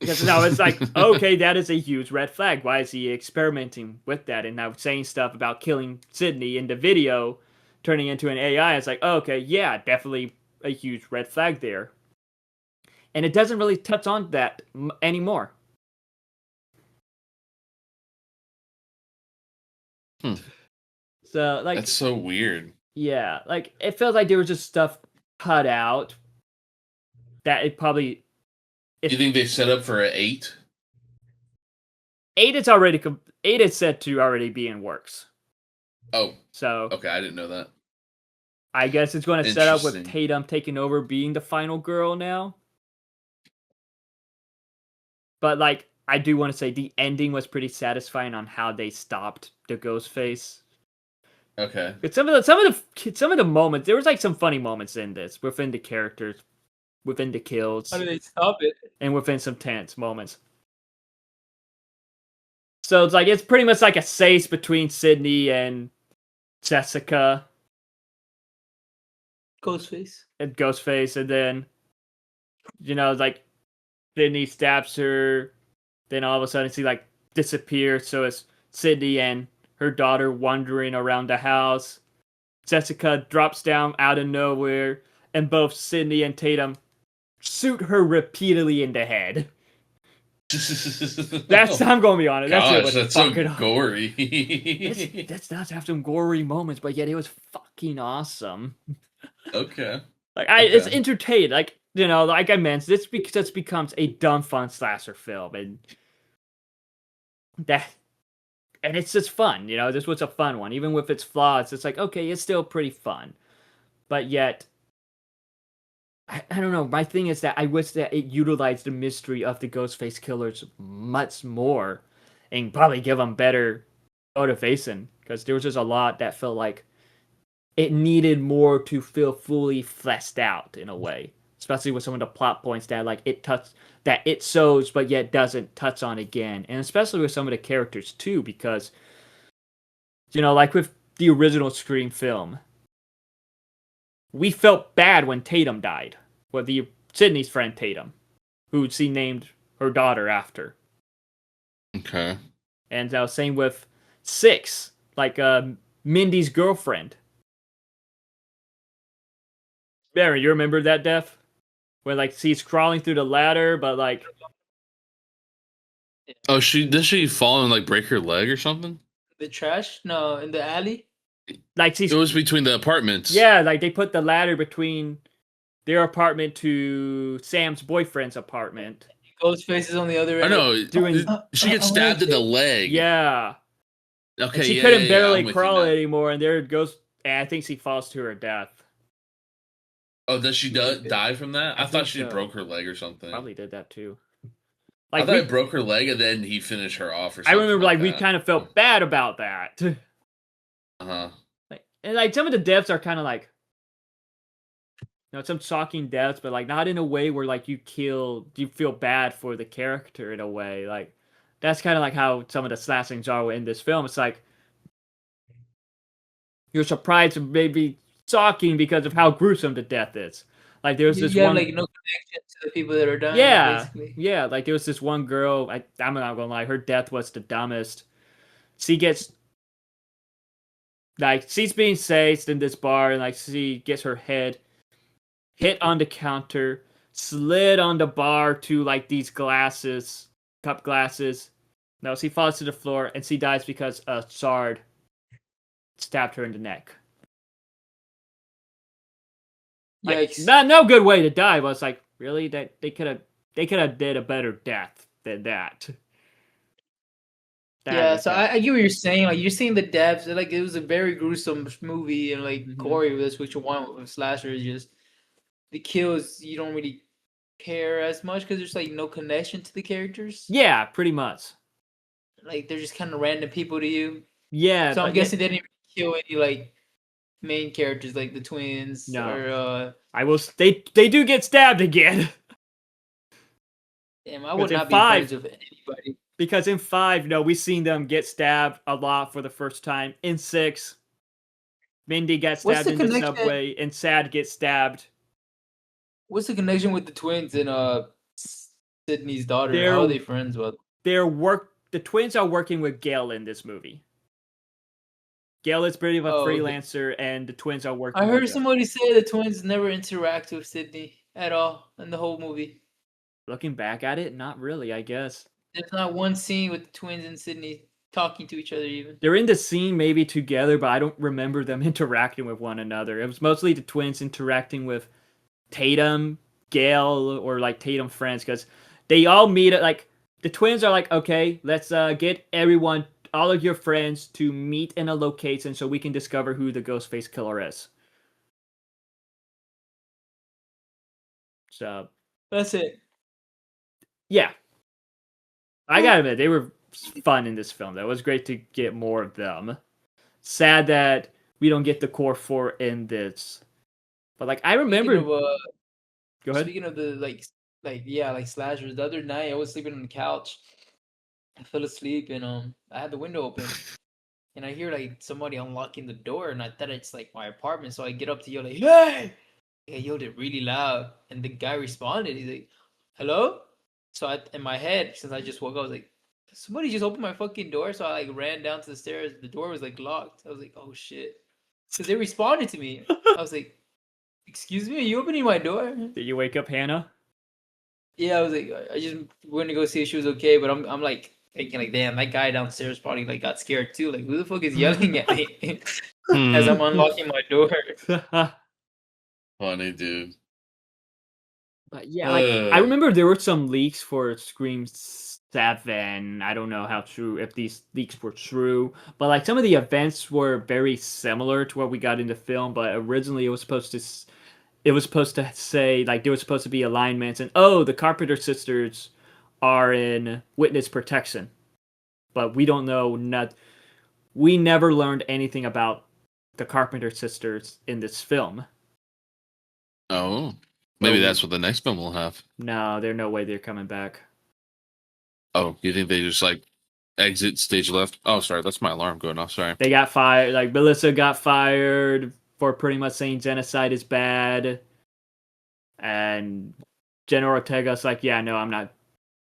Because now it's like, okay, that is a huge red flag. Why is he experimenting with that? And now saying stuff about killing Sydney in the video, turning into an AI, it's like, okay, yeah, definitely a huge red flag there. And it doesn't really touch on that anymore. So, like, that's so weird. Yeah, like, it feels like there was just stuff cut out that it probably... You think they set up for an 8? 8 is already 8 is set to already be in works. Oh, so okay, I didn't know that. I guess it's going to set up with Tatum taking over, being the final girl now. But like, I do want to say the ending was pretty satisfying on how they stopped the Ghostface. Okay. But some of the moments, there was like some funny moments in this within the characters, within the kills. How do they stop it? And within some tense moments. So it's like, it's pretty much like a chase between Sydney and Jessica. Ghostface. And then, like, Sydney stabs her, then all of a sudden she, like, disappears, so it's Sydney and her daughter wandering around the house. Jessica drops down out of nowhere, and both Sydney and Tatum shoot her repeatedly in the head. That's I'm gonna be honest. That shit Gosh, was that's so fucking. gory. That's not have some gory moments, but yet it was fucking awesome. Okay. It's Okay. entertaining. Like like I mentioned, this just becomes a dumb fun slasher film, and that and it's just fun. This was a fun one, even with its flaws. It's like okay, it's still pretty fun, but yet I don't know. My thing is that I wish that it utilized the mystery of the Ghostface killers much more, and probably give them better motivation because there was just a lot that felt like it needed more to feel fully fleshed out in a way, especially with some of the plot points that it shows but yet doesn't touch on again, and especially with some of the characters too, because like with the original Scream film, we felt bad when Tatum died, well, the Sydney's friend Tatum, who she named her daughter after, Okay. and same with Six, like Mindy's girlfriend. Barry, you remember that death? When like she's crawling through the ladder, but like Oh, does she fall and like break her leg or something? The trash? No, in the alley. It she's was between the apartments. yeah, like they put the ladder between their apartment to Sam's boyfriend's apartment. Ghostface is on the other I end. know. Doing She gets stabbed in the leg. yeah, and Okay, she yeah, yeah, couldn't yeah. barely I'm with you crawl now. anymore, and there it goes. And I think she falls to her death. Oh, does she die from that? I I thought think she so. broke her leg or something. Probably did that too. I Like thought it broke her leg and then he finished her off or I something remember, like like we that. kind of felt bad about that. Uh-huh. And like some of the deaths are kind of like some shocking deaths, but like not in a way where like you feel bad for the character in a way. Like that's kind of like how some of the slashings are in this film. It's like you're surprised and maybe shocking because of how gruesome the death is. Like there was this You have one, like no connection to the people that are dying, yeah, basically. yeah. Like there was this one girl. I'm not gonna lie, her death was the dumbest. She gets like she's being saved in this bar, and like she gets her head hit on the counter, slid on the bar to like these cup glasses. No, she falls to the floor and she dies because a shard stabbed her in the neck. Like, Yikes. no good way to die, but it's like, really? That they could have did a better death than that. Yeah, so I get what you're saying. Like you're seeing the depths. Like it was a very gruesome movie and like gory. That's what you want with slasher. Is just the kills. You don't really care as much because there's like no connection to the characters. Yeah, pretty much. Like they're just kind of random people to you. Yeah, So I'm but guessing they didn't kill any like main characters like the twins no. or I will. They do get stabbed again. damn, I would not be five, friends with anybody. because in 5, we've seen them get stabbed a lot for the first time. In 6, Mindy got What's stabbed the in the connection? subway, and Sad gets stabbed. What's the connection with the twins and Sydney's daughter? They're How are they friends with? The twins are working with Gail in this movie. Gail is pretty of a freelancer, and the twins are working. I heard with somebody say the twins never interact with Sydney at all in the whole movie. Looking back at it, not really, I guess. There's not one scene with the twins and Sydney talking to each other even. They're in the scene maybe together, but I don't remember them interacting with one another. It was mostly the twins interacting with Tatum, Gail, or like Tatum friends, because they all meet at like the twins are like, okay, let's get all of your friends to meet in a location so we can discover who the Ghostface killer is. So that's it. Yeah, I gotta admit they were fun in this film. That was great to get more of them. Sad that we don't get the core 4 in this, but like I remember. Go ahead. Speaking of the like slashers, the other night I was sleeping on the couch. I fell asleep and I had the window open and I hear like somebody unlocking the door and I thought it's like my apartment, so I get up to yell like, "Hey!" I yelled it really loud and the guy responded. He's like, "Hello?" So in my head, since I just woke up, I was like, somebody just opened my fucking door. So I like ran down to the stairs. The door was like locked. I was like, oh shit, because they responded to me. I was like, excuse me, are you opening my door? Did you wake up Hannah? Yeah, I was like, I just went to go see if she was okay, but I'm like thinking like, damn, that guy downstairs probably like got scared too. Like, who the fuck is yelling at me as I'm unlocking my door? Funny, dude. But yeah, like I remember there were some leaks for Scream 7. I don't know how true if these leaks were true, but like some of the events were very similar to what we got in the film. But originally, it was supposed to say like there was supposed to be alignments, and oh, the Carpenter sisters are in witness protection, but we don't know. Not we never learned anything about the Carpenter sisters in this film. Oh, maybe So that's what the next film will have. no, there's no way they're coming back. Oh, you think they just like exit stage left? Oh, sorry, that's my alarm going off. Sorry. They got fired. Like Melissa got fired for pretty much saying genocide is bad, and Jenna Ortega's like, yeah, no, I'm not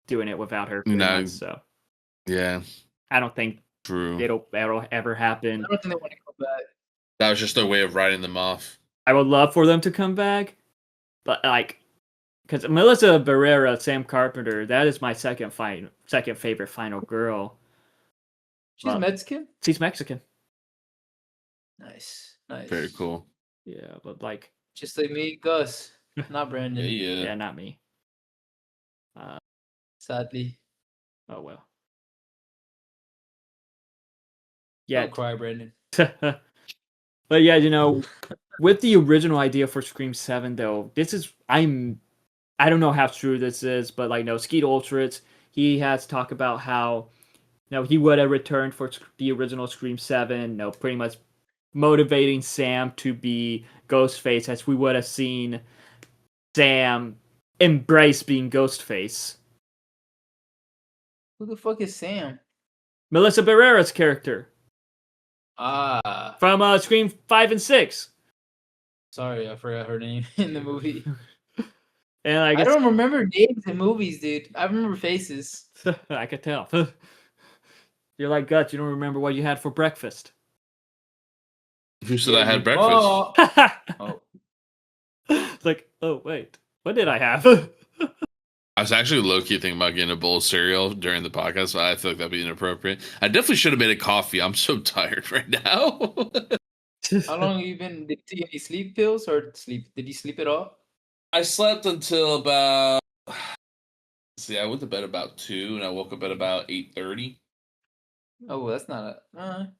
doing it without her. Pretty No, much, so yeah, I don't think true. it'll ever happen. I don't think they want to come back. That was just their way of writing them off. I would love for them to come back, but like, because Melissa Barrera, Sam Carpenter, that is my second favorite final girl. She's Mexican. She's Mexican. Nice, nice. Very cool. Yeah, but like, just like me, Gus, not Brandon. Yeah, not me. Sadly. Oh well. Yeah. Don't cry, Brandon. But yeah, you know, with the original idea for Scream 7 though, I don't know how true this is, but like no, Skeet Ulrich, he has talked about how he would have returned for the original Scream 7, pretty much motivating Sam to be Ghostface, as we would have seen Sam embrace being Ghostface. Who the fuck is Sam? Melissa Barrera's character. Ah. From Scream 5 and 6. Sorry, I forgot her name in the movie. And I don't remember names in movies, dude. I remember faces. I could tell. You're like Guts, you don't remember what you had for breakfast. Who said I had breakfast? Oh. It's like, oh wait, what did I have? I was actually low-key thinking about getting a bowl of cereal during the podcast, but I feel like that'd be inappropriate. I definitely should have made a coffee. I'm so tired right now. How long have you been? Did you take any sleep pills or sleep? Did you sleep at all? I slept until about. See, I went to bed about 2, and I woke up at about 8:30. Oh, that's not a.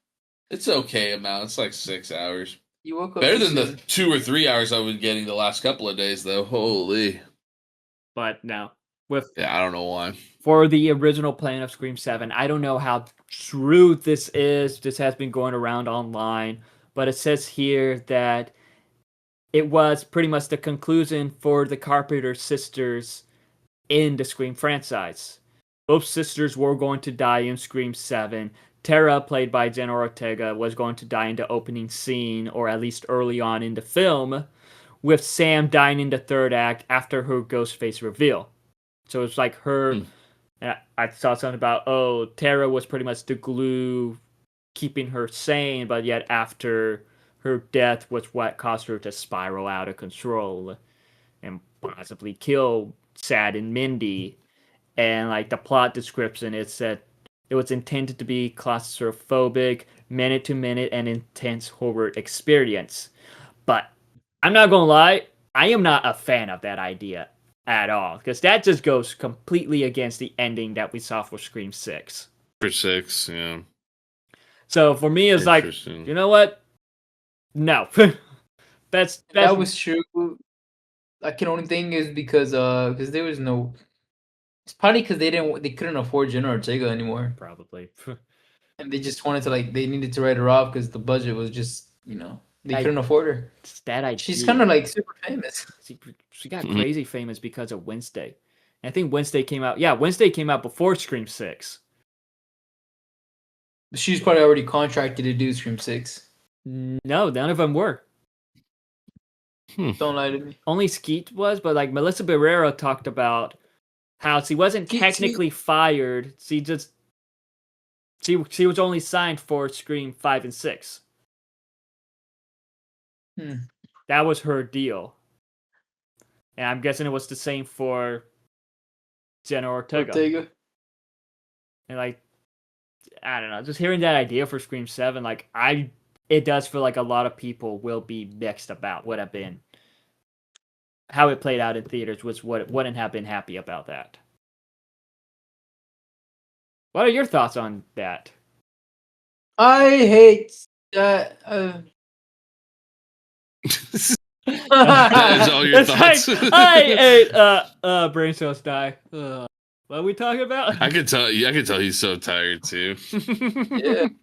It's okay amount. It's like 6 hours. You woke up better than the 2 or 3 hours I was getting the last couple of days, though. Holy. But no, I don't know why. For the original plan of Scream 7, I don't know how true this is. This has been going around online, but it says here that it was pretty much the conclusion for the Carpenter sisters in the Scream franchise. Both sisters were going to die in Scream 7. Tara, played by Jenna Ortega, was going to die in the opening scene, or at least early on in the film, with Sam dying in the third act after her Ghostface reveal. So it's like her. I saw something about, Tara was pretty much the glue keeping her sane, but yet after her death was what caused her to spiral out of control and possibly kill Sad and Mindy. And like the plot description, it said it was intended to be claustrophobic, minute to minute, and intense horror experience. But I'm not gonna lie, I am not a fan of that idea at all, because that just goes completely against the ending that we saw for Scream 6. For 6, yeah. So for me, it's like, you know what? No. that's That was true. I can only think is because there was no. It's probably because they couldn't afford Jenna Ortega anymore. Probably. And they just wanted to they needed to write her off because the budget was just they couldn't afford her. It's that idea. She's kind of like super famous. She got crazy famous because of Wednesday. And I think Wednesday came out. Yeah, Wednesday came out before Scream 6. She's probably already contracted to do Scream 6. No, none of them were. Don't lie to me. Only Skeet was, but like Melissa Barrera talked about how she wasn't technically fired. She was only signed for Scream 5 and 6. That was her deal. And I'm guessing it was the same for Jenna Ortega. And like, I don't know, just hearing that idea for Scream 7, like it does feel like a lot of people will be mixed about what have been how it played out in theaters, which wouldn't have been happy about that. What are your thoughts on that? I hate that. That is all your It's thoughts. like, I ate brain cells die. What are we talking about? I could tell he's so tired too.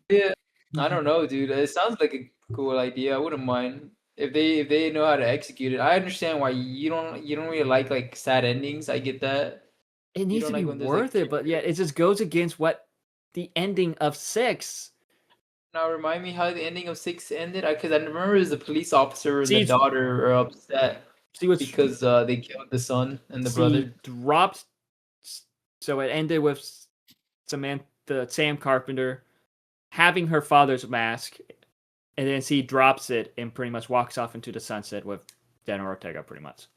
Yeah. I don't know, dude. It sounds like a cool idea. I wouldn't mind if they know how to execute it. I understand why you don't really like sad endings. I get that. It needs to be when there's, worth it, but yeah, it just goes against what the ending of 6. Now remind me how the ending of 6 ended. Because I remember it was the police officer and See, the daughter are upset because they killed the son and the brother. Dropped. So it ended with Sam Carpenter having her father's mask, and then she drops it and pretty much walks off into the sunset with Jenna Ortega. Pretty much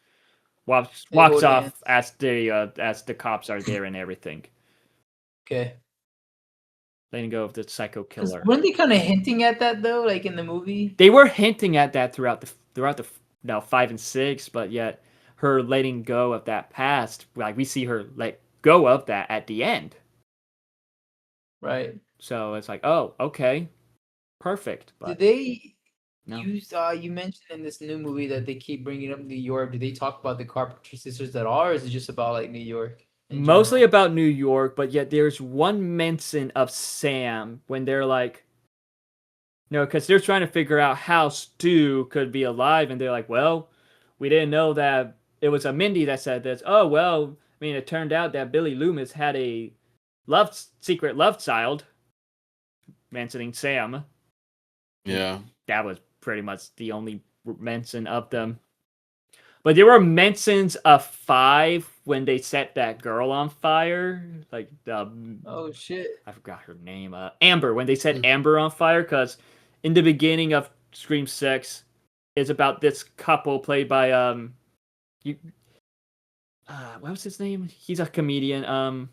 walks off as the cops are there and everything. Okay. Letting go of the psycho killer. Weren't they kind of hinting at that though, like in the movie? They were hinting at that throughout the 5 and 6, but yet her letting go of that past, like we see her let go of that at the end. Right. So it's like, oh, okay, perfect. But did they no. use? You mentioned in this new movie that they keep bringing up New York. Do they talk about the Carpenter sisters at all, or is it just about like New York? Mostly about New York, but yet there's one mention of Sam when they're like, no, because they're trying to figure out how Stu could be alive, and they're like, well, we didn't know that it was a Mindy that said this. Oh, well, I mean, it turned out that Billy Loomis had a secret love child, mentioning Sam. Yeah. That was pretty much the only mention of them. But there were mentions of 5 when they set that girl on fire. Like, oh shit, I forgot her name. Amber. When they set Amber on fire, because in the beginning of Scream 6, it's about this couple played by what was his name? He's a comedian. Hang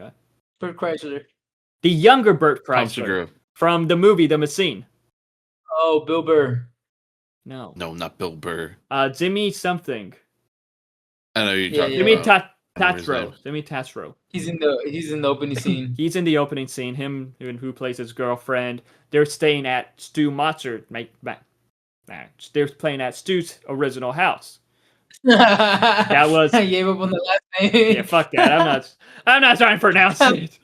on. Bert Kreischer. The younger Bert Kreischer from the movie The Machine. Oh, Bill Burr. No, not Bill Burr. Jimmy something. I know you're talking about. Jimmy Tatro. He's in the opening scene. He's in the opening scene. Him who plays his girlfriend. They're staying at Stu Motzer. They're playing at Stu's original house. That was. I gave up on the last name. Yeah, fuck that. I'm not trying to pronounce it.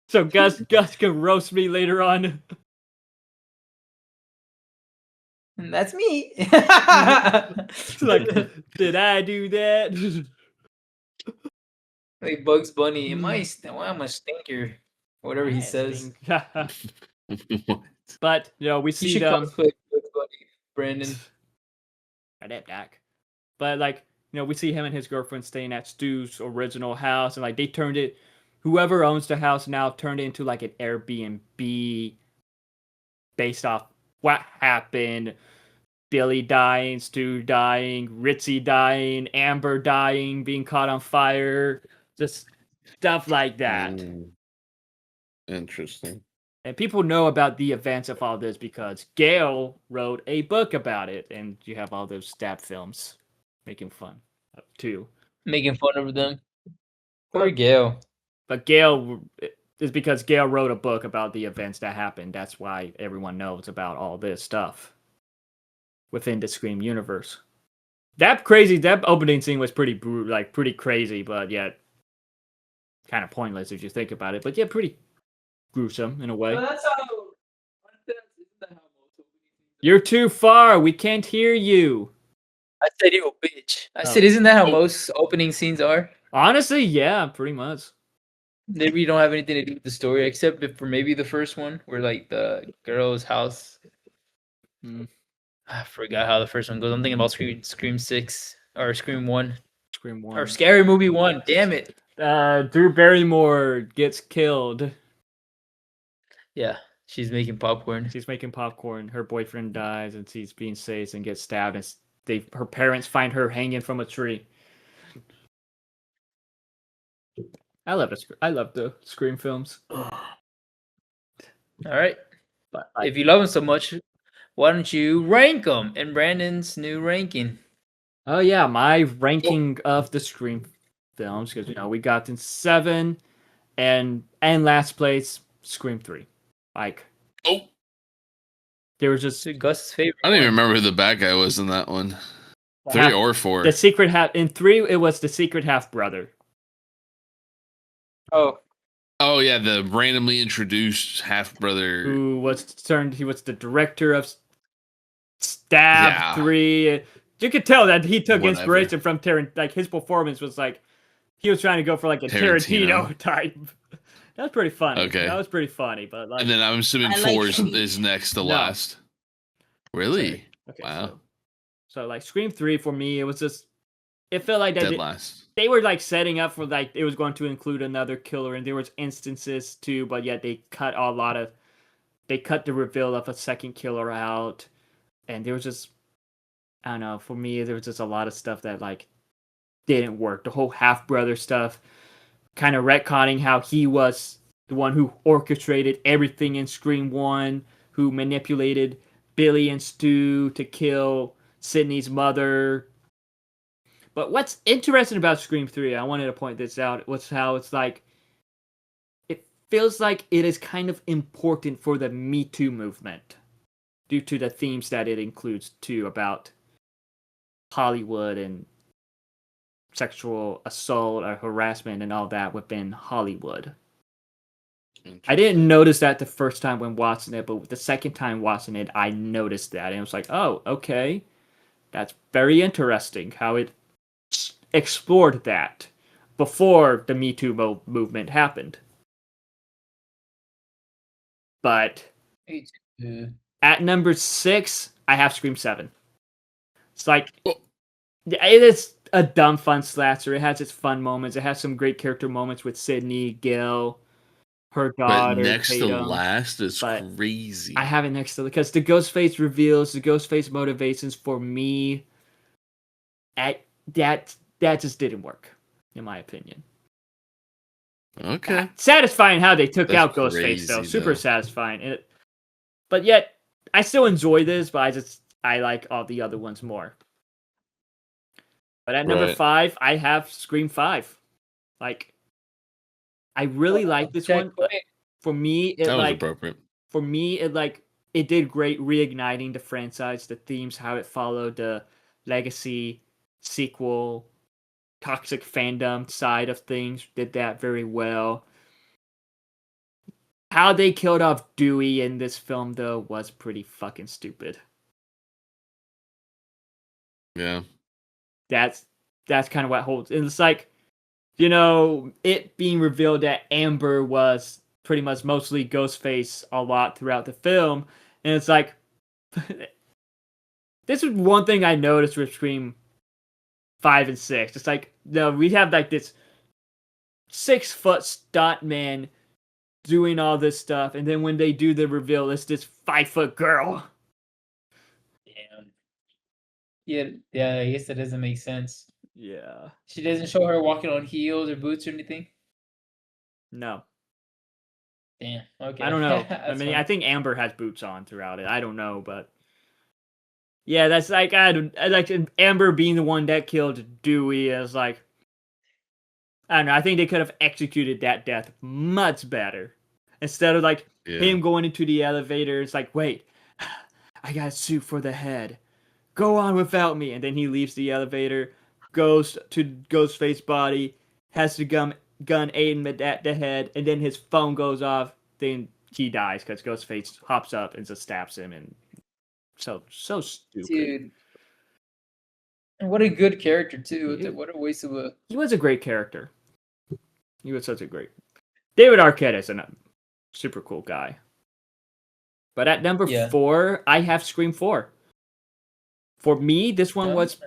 So Gus can roast me later on. That's me. Like, did I do that? Like Bugs Bunny. Why am I a stinker? Whatever he says. But we see them. Cosplay Bugs Bunny, Brandon. But like we see him and his girlfriend staying at Stu's original house, and like they turned it. Whoever owns the house now turned it into like an Airbnb based off what happened. Billy dying, Stu dying, Ritzy dying, Amber dying, being caught on fire, just stuff like that. Interesting. And people know about the events of all this because Gail wrote a book about it, and you have all those stab films making fun too. Making fun of them. Poor Gail. But Gail is because Gail wrote a book about the events that happened. That's why everyone knows about all this stuff within the Scream universe. That opening scene was pretty crazy, but yet kind of pointless if you think about it. But yeah, pretty gruesome in a way. Well, You're too far. We can't hear you. I said you a bitch. I said, isn't that how most opening scenes are? Honestly, yeah, pretty much. They really don't have anything to do with the story, except for maybe the first one, where like the girl's house. I forgot how the first one goes. I'm thinking about Scream 6 or Scream 1. Scream 1. Or Scary Movie 1. Damn it. Drew Barrymore gets killed. Yeah, she's making popcorn. Her boyfriend dies, and she's being saved and gets stabbed. And her parents find her hanging from a tree. I love the Scream films. All right. But If you love them so much, why don't you rank them in Brandon's new ranking? oh yeah, my ranking of the Scream films, because we got in 7, and last place Scream 3. Like, Oh, there was just Gus's favorite. I don't even one. remember who the bad guy was in that one. 3 or 4. The secret half in 3. It was the secret half brother. Oh, Oh yeah, the randomly introduced half brother. Who was turned? He was the director of Stab Yeah. 3. You could tell that he took Whatever. inspiration from Tarantino. Like, his performance was like he was trying to go for like a Tarantino type. That was pretty funny. Okay. That was pretty funny. But like, And then I'm assuming I like 4 him. is next to No. last. Really? okay, Wow. so like Scream 3 for me, it was just it felt like that Dead last. they were like setting up for like it was going to include another killer, and there was instances too, but yet they cut the reveal of a second killer out, and there was just I don't know, for me there was just a lot of stuff that like didn't work. The whole half brother stuff, kind of retconning how he was the one who orchestrated everything in Scream 1, who manipulated Billy and Stu to kill Sydney's mother. But what's interesting about Scream 3, I wanted to point this out, was how it's like, it feels like it is kind of important for the Me Too movement due to the themes that it includes too about Hollywood and sexual assault or harassment and all that within Hollywood. I didn't notice that the first time when watching it, but the second time watching it, I noticed that. And it was like, oh, okay. That's very interesting how it explored that before the Me Too movement happened. But at number 6, I have Scream 7. It's like, it is a dumb fun slasher. It has its fun moments. It has some great character moments with Sydney, Gil, her daughter. But next Tatum, to last is but crazy. I have it next to because the Ghostface reveals, the Ghostface motivations for me, that just didn't work, in my opinion. Okay. Satisfying how they took That's out Ghostface, crazy, though. Super though. satisfying. But yet, I still enjoy this, but I like all the other ones more. But at number 5, I have Scream 5. Like, I really like this one. But for me, that was appropriate. For me, it did great reigniting the franchise, the themes, how it followed the legacy, sequel, toxic fandom side of things. Did that very well. How they killed off Dewey in this film, though, was pretty fucking stupid. Yeah. That's kind of what holds. It's like, it being revealed that Amber was pretty much mostly Ghostface a lot throughout the film, and it's like, this is one thing I noticed with Scream 5 and 6. It's like, we have like this 6-foot stuntman doing all this stuff, and then when they do the reveal, it's this 5-foot girl. Damn. Yeah, I guess that doesn't make sense. Yeah. She doesn't show her walking on heels or boots or anything? No. Damn, okay. I don't know. I mean, fine. I think Amber has boots on throughout it. I don't know, but yeah, that's like I like Amber being the one that killed Dewey is like, I don't know. I think they could have executed that death much better instead of like him going into the elevator. It's like, wait, I got a suit for the head. Go on without me, and then he leaves the elevator, goes to Ghostface's body, has the gun aimed at the head, and then his phone goes off. Then he dies because Ghostface hops up and just stabs him, and so stupid. Dude. And what a good character too. What a waste of a. He was a great character. He was such a great. David Arquette is a super cool guy. But at number 4, I have Scream 4. For me, this one was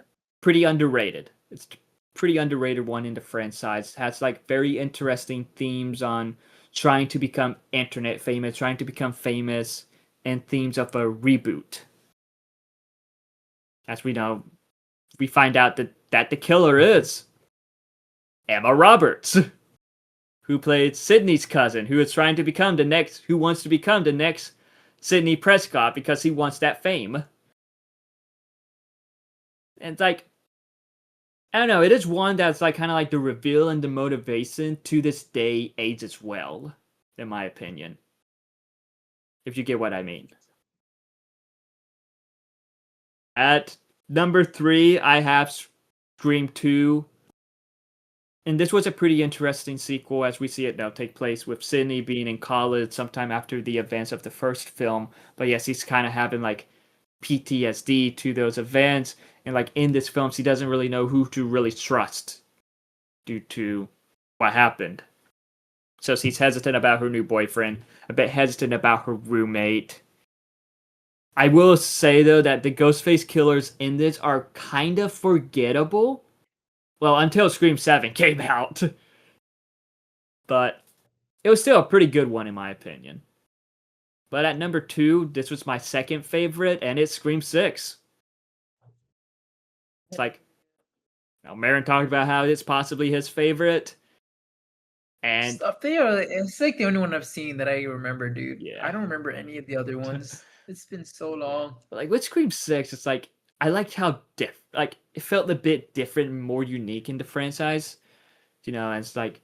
pretty underrated. It's a pretty underrated one in the franchise. It has like very interesting themes on trying to become internet famous, trying to become famous, and themes of a reboot. As we know, we find out that the killer is Emma Roberts. who played Sidney's cousin, who is trying to become the next, who wants to become the next Sidney Prescott because he wants that fame. And it's like, I don't know, it is one that's like kind of like the reveal and the motivation to this day ages well, in my opinion. If you get what I mean. At number 3, I have Scream 2. And this was a pretty interesting sequel as we see it now take place with Sidney being in college sometime after the events of the first film. But yes, he's kind of having like PTSD to those events. And like in this film, he doesn't really know who to really trust due to what happened. So she's hesitant about her new boyfriend, a bit hesitant about her roommate. I will say though that the Ghostface killers in this are kind of forgettable. Well, until Scream 7 came out. But it was still a pretty good one in my opinion. But at number 2, this was my second favorite, and it's Scream 6. It's like, Marin talked about how it's possibly his favorite. And it's like the only one I've seen that I remember, dude. Yeah. I don't remember any of the other ones. It's been so long. But like with Scream 6, it's like I liked how like it felt a bit different and more unique in the franchise. And it's like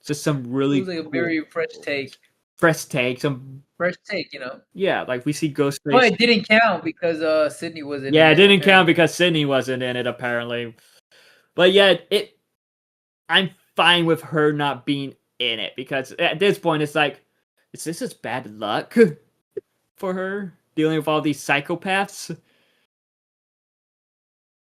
just some really It was like a very fresh take. Some fresh take, Yeah, like we see Ghostface. Well, it didn't count because Sydney wasn't. Yeah, it didn't count because Sydney wasn't in it apparently. But yeah, I'm fine with her not being in it because at this point it's like, is this just bad luck for her dealing with all these psychopaths?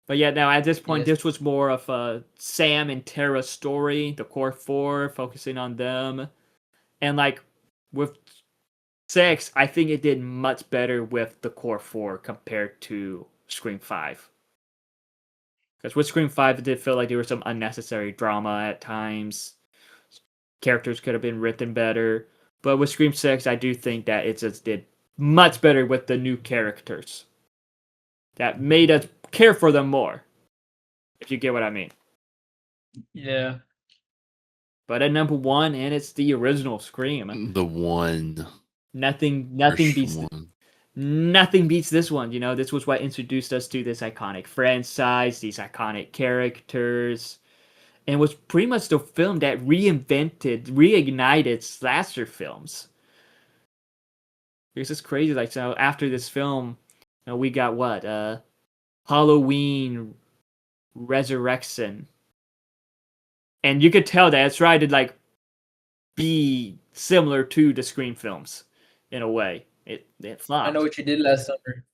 But yeah, now at this point, This was more of a Sam and Tara story, the core 4, focusing on them. And like with 6, I think it did much better with the core 4 compared to Scream 5. Because with Scream 5, it did feel like there was some unnecessary drama at times. Characters could have been written better. But with Scream 6, I do think that it just did much better with the new characters. That made us care for them more. If you get what I mean. Yeah. But at number 1, and it's the original Scream. The one. Nothing beats nothing beats this one. This was what introduced us to this iconic franchise, these iconic characters, and was pretty much the film that reignited slasher films. It's just crazy. Like, so after this film, we got what? Halloween Resurrection. And you could tell that it's tried to like be similar to the Scream films in a way. It flopped. I Know What You Did Last Summer.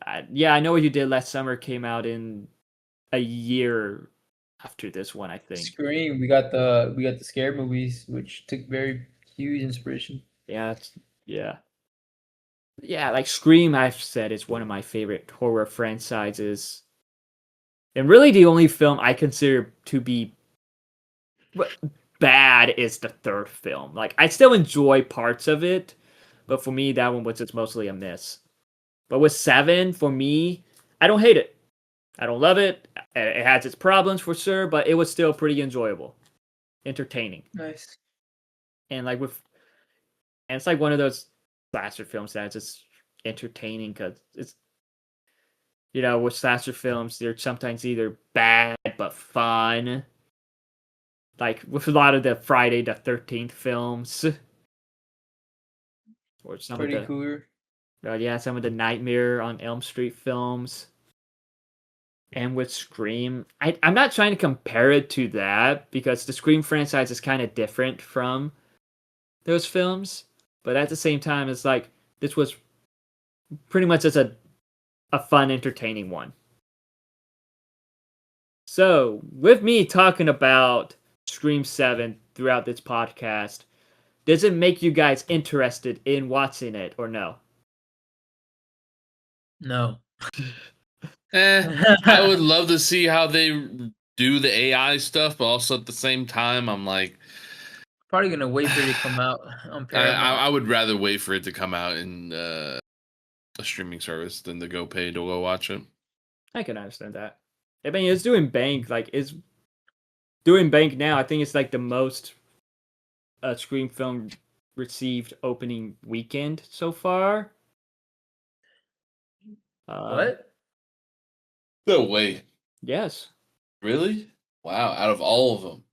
I Know What You Did Last Summer came out in a year after this one, I think. Scream, we got the scare movies, which took very huge inspiration. Yeah, like Scream, I've said, is one of my favorite horror franchises. And really the only film I consider to be bad is the third film. Like, I still enjoy parts of it, but for me, that one was just mostly a miss. But with 7, for me, I don't hate it. I don't love it. It has its problems for sure, but it was still pretty enjoyable. Entertaining. Nice. And it's like one of those slasher films that's just entertaining because it's, with slasher films, they're sometimes either bad but fun. Like with a lot of the Friday the 13th films. Or some pretty of the cooler. Some of the Nightmare on Elm Street films. And with Scream, I'm not trying to compare it to that because the Scream franchise is kind of different from those films. But at the same time, it's like this was pretty much just a fun, entertaining one. So, with me talking about Scream 7 throughout this podcast, does it make you guys interested in watching it or no? No. I would love to see how they do the AI stuff, but also at the same time, I'm like, probably gonna wait for it to come out on Paramount. I would rather wait for it to come out in a streaming service than to go pay to go watch it. I can understand that. I mean, it's doing bank. Like, it's doing bank now. I think it's like the most a Scream film received opening weekend so far. What? No way. Yes. Really? Wow. Out of all of them.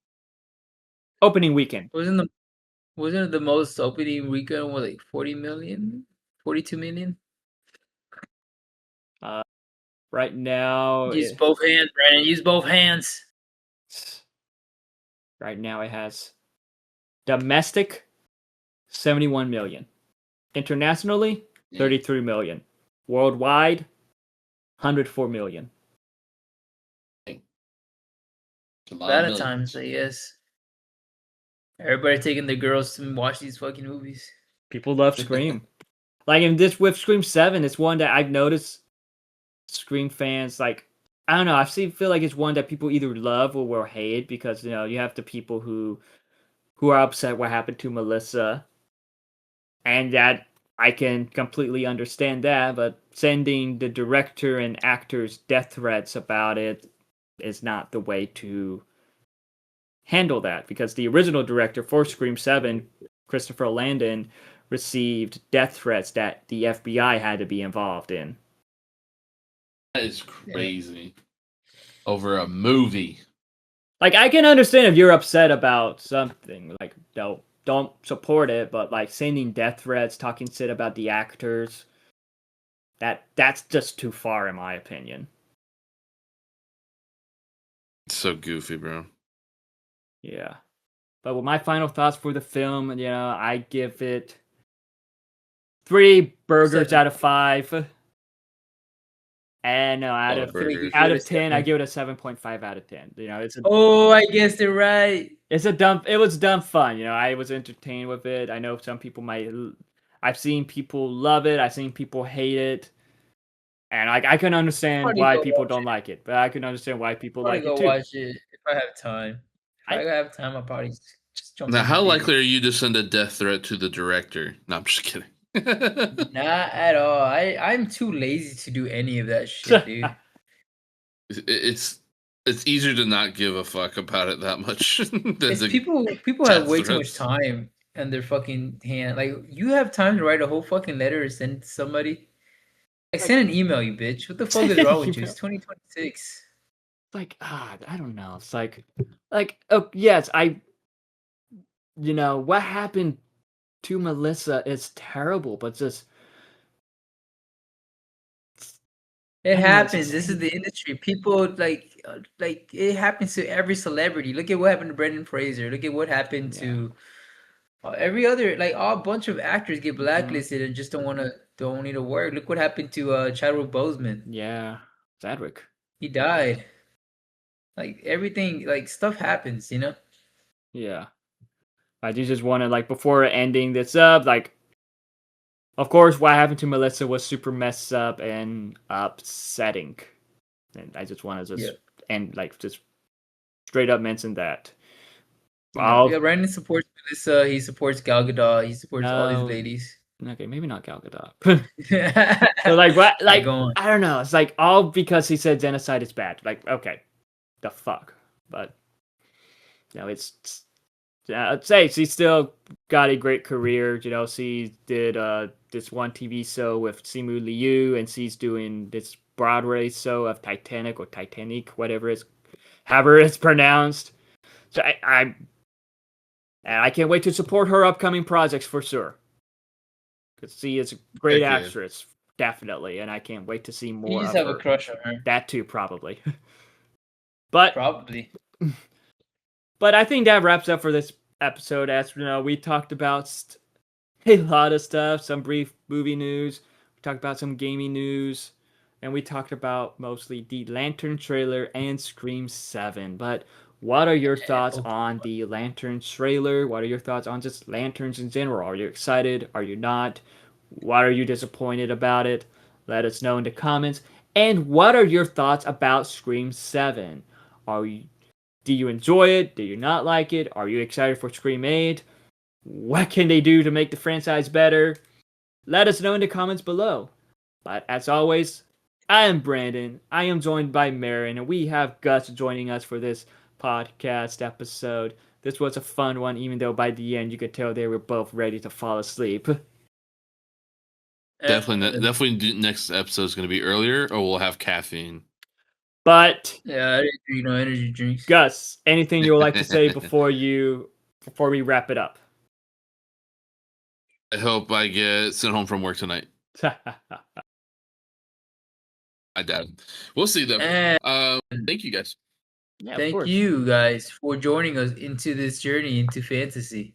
Opening weekend. Wasn't the most opening weekend was like 40 million? 42 million? Right now, Use both hands, Brandon. Use both hands. right now it has domestic 71 million, internationally 33 million, worldwide 104 million. It's a lot of millions. Valentine's, I guess. Everybody taking their girls to watch these fucking movies. People love Scream. Like in this with Scream 7, it's one that I've noticed Scream fans like. I don't know. Feel like it's one that people either love or will hate because you have the people who are upset what happened to Melissa, and that I can completely understand that. But sending the director and actors death threats about it is not the way to handle that, because the original director for Scream 7, Christopher Landon, received death threats that the FBI had to be involved in. That is crazy. Over a movie. Like, I can understand if you're upset about something, like, don't support it, but like sending death threats, talking shit about the actors, that's just too far in my opinion. It's so goofy, bro. Yeah. But with my final thoughts for the film, I give it 3 burgers out of 5. And out of 10, I give it a 7.5 out of 10. It's I guess they're right. It was dumb fun. I was entertained with it. I know some people I've seen people love it. I've seen people hate it. And I can understand why people don't like it, but I can understand why people like it too. Watch it if I have time. If I have time, I'll probably just jump. Now, how likely are you to send a death threat to the director? No, I'm just kidding. Not at all. I'm too lazy to do any of that shit, dude. It's easier to not give a fuck about it that much. People have way too much time in their fucking hand. Like, you have time to write a whole fucking letter or send it to somebody. Like, send an email, you bitch. What the fuck is wrong with you? It's 2026. Like, I don't know. It's like, oh yes, what happened to Melissa is terrible, but just it happens. This is the industry. People like it happens to every celebrity. Look at what happened to Brendan Fraser. Look at what happened to every other, like, a bunch of actors get blacklisted and just don't need to work. Look what happened to Chadwick Boseman. Yeah, Chadwick. He died. Like, everything, like, stuff happens, Yeah. I do just want to, like, before ending this up, like, of course, what happened to Melissa was super messed up and upsetting. And I just want to end, like, just straight up mention that. Brandon supports Melissa. He supports Gal Gadot. He supports all these ladies. Okay, maybe not Gal Gadot. So, like, what? Like, I don't know. It's like all because he said genocide is bad. Like, okay, the fuck. But it's. I'd say she still got a great career. She did this one TV show with Simu Liu, and she's doing this Broadway show of Titanic or Titanic, however it's pronounced. So I can't wait to support her upcoming projects for sure. Because she is a great actress, definitely, and I can't wait to see more. You just have a crush on her. That too, probably. But probably. But I think that wraps up for this episode. As we talked about a lot of stuff, some brief movie news, we talked about some gaming news, and we talked about mostly the Lantern trailer and Scream 7. But what are your thoughts on the Lantern trailer? What are your thoughts on just Lanterns in general? Are you excited? Are you not? Why are you disappointed about it? Let us know in the comments. And what are your thoughts about Scream 7? Do you enjoy it? Do you not like it? Are you excited for Scream 8? What can they do to make the franchise better? Let us know in the comments below. But as always, I am Brandon. I am joined by Marin, and we have Gus joining us for this podcast episode. this was a fun one, even though by the end you could tell they were both ready to fall asleep. Definitely. Next episode is going to be earlier, or we'll have caffeine. But yeah, I didn't drink no energy drinks. Gus, anything you would like to say before we wrap it up? I hope I get sent home from work tonight. I doubt it. We'll see though. Thank you guys. Yeah, thank you guys for joining us into this journey into fantasy.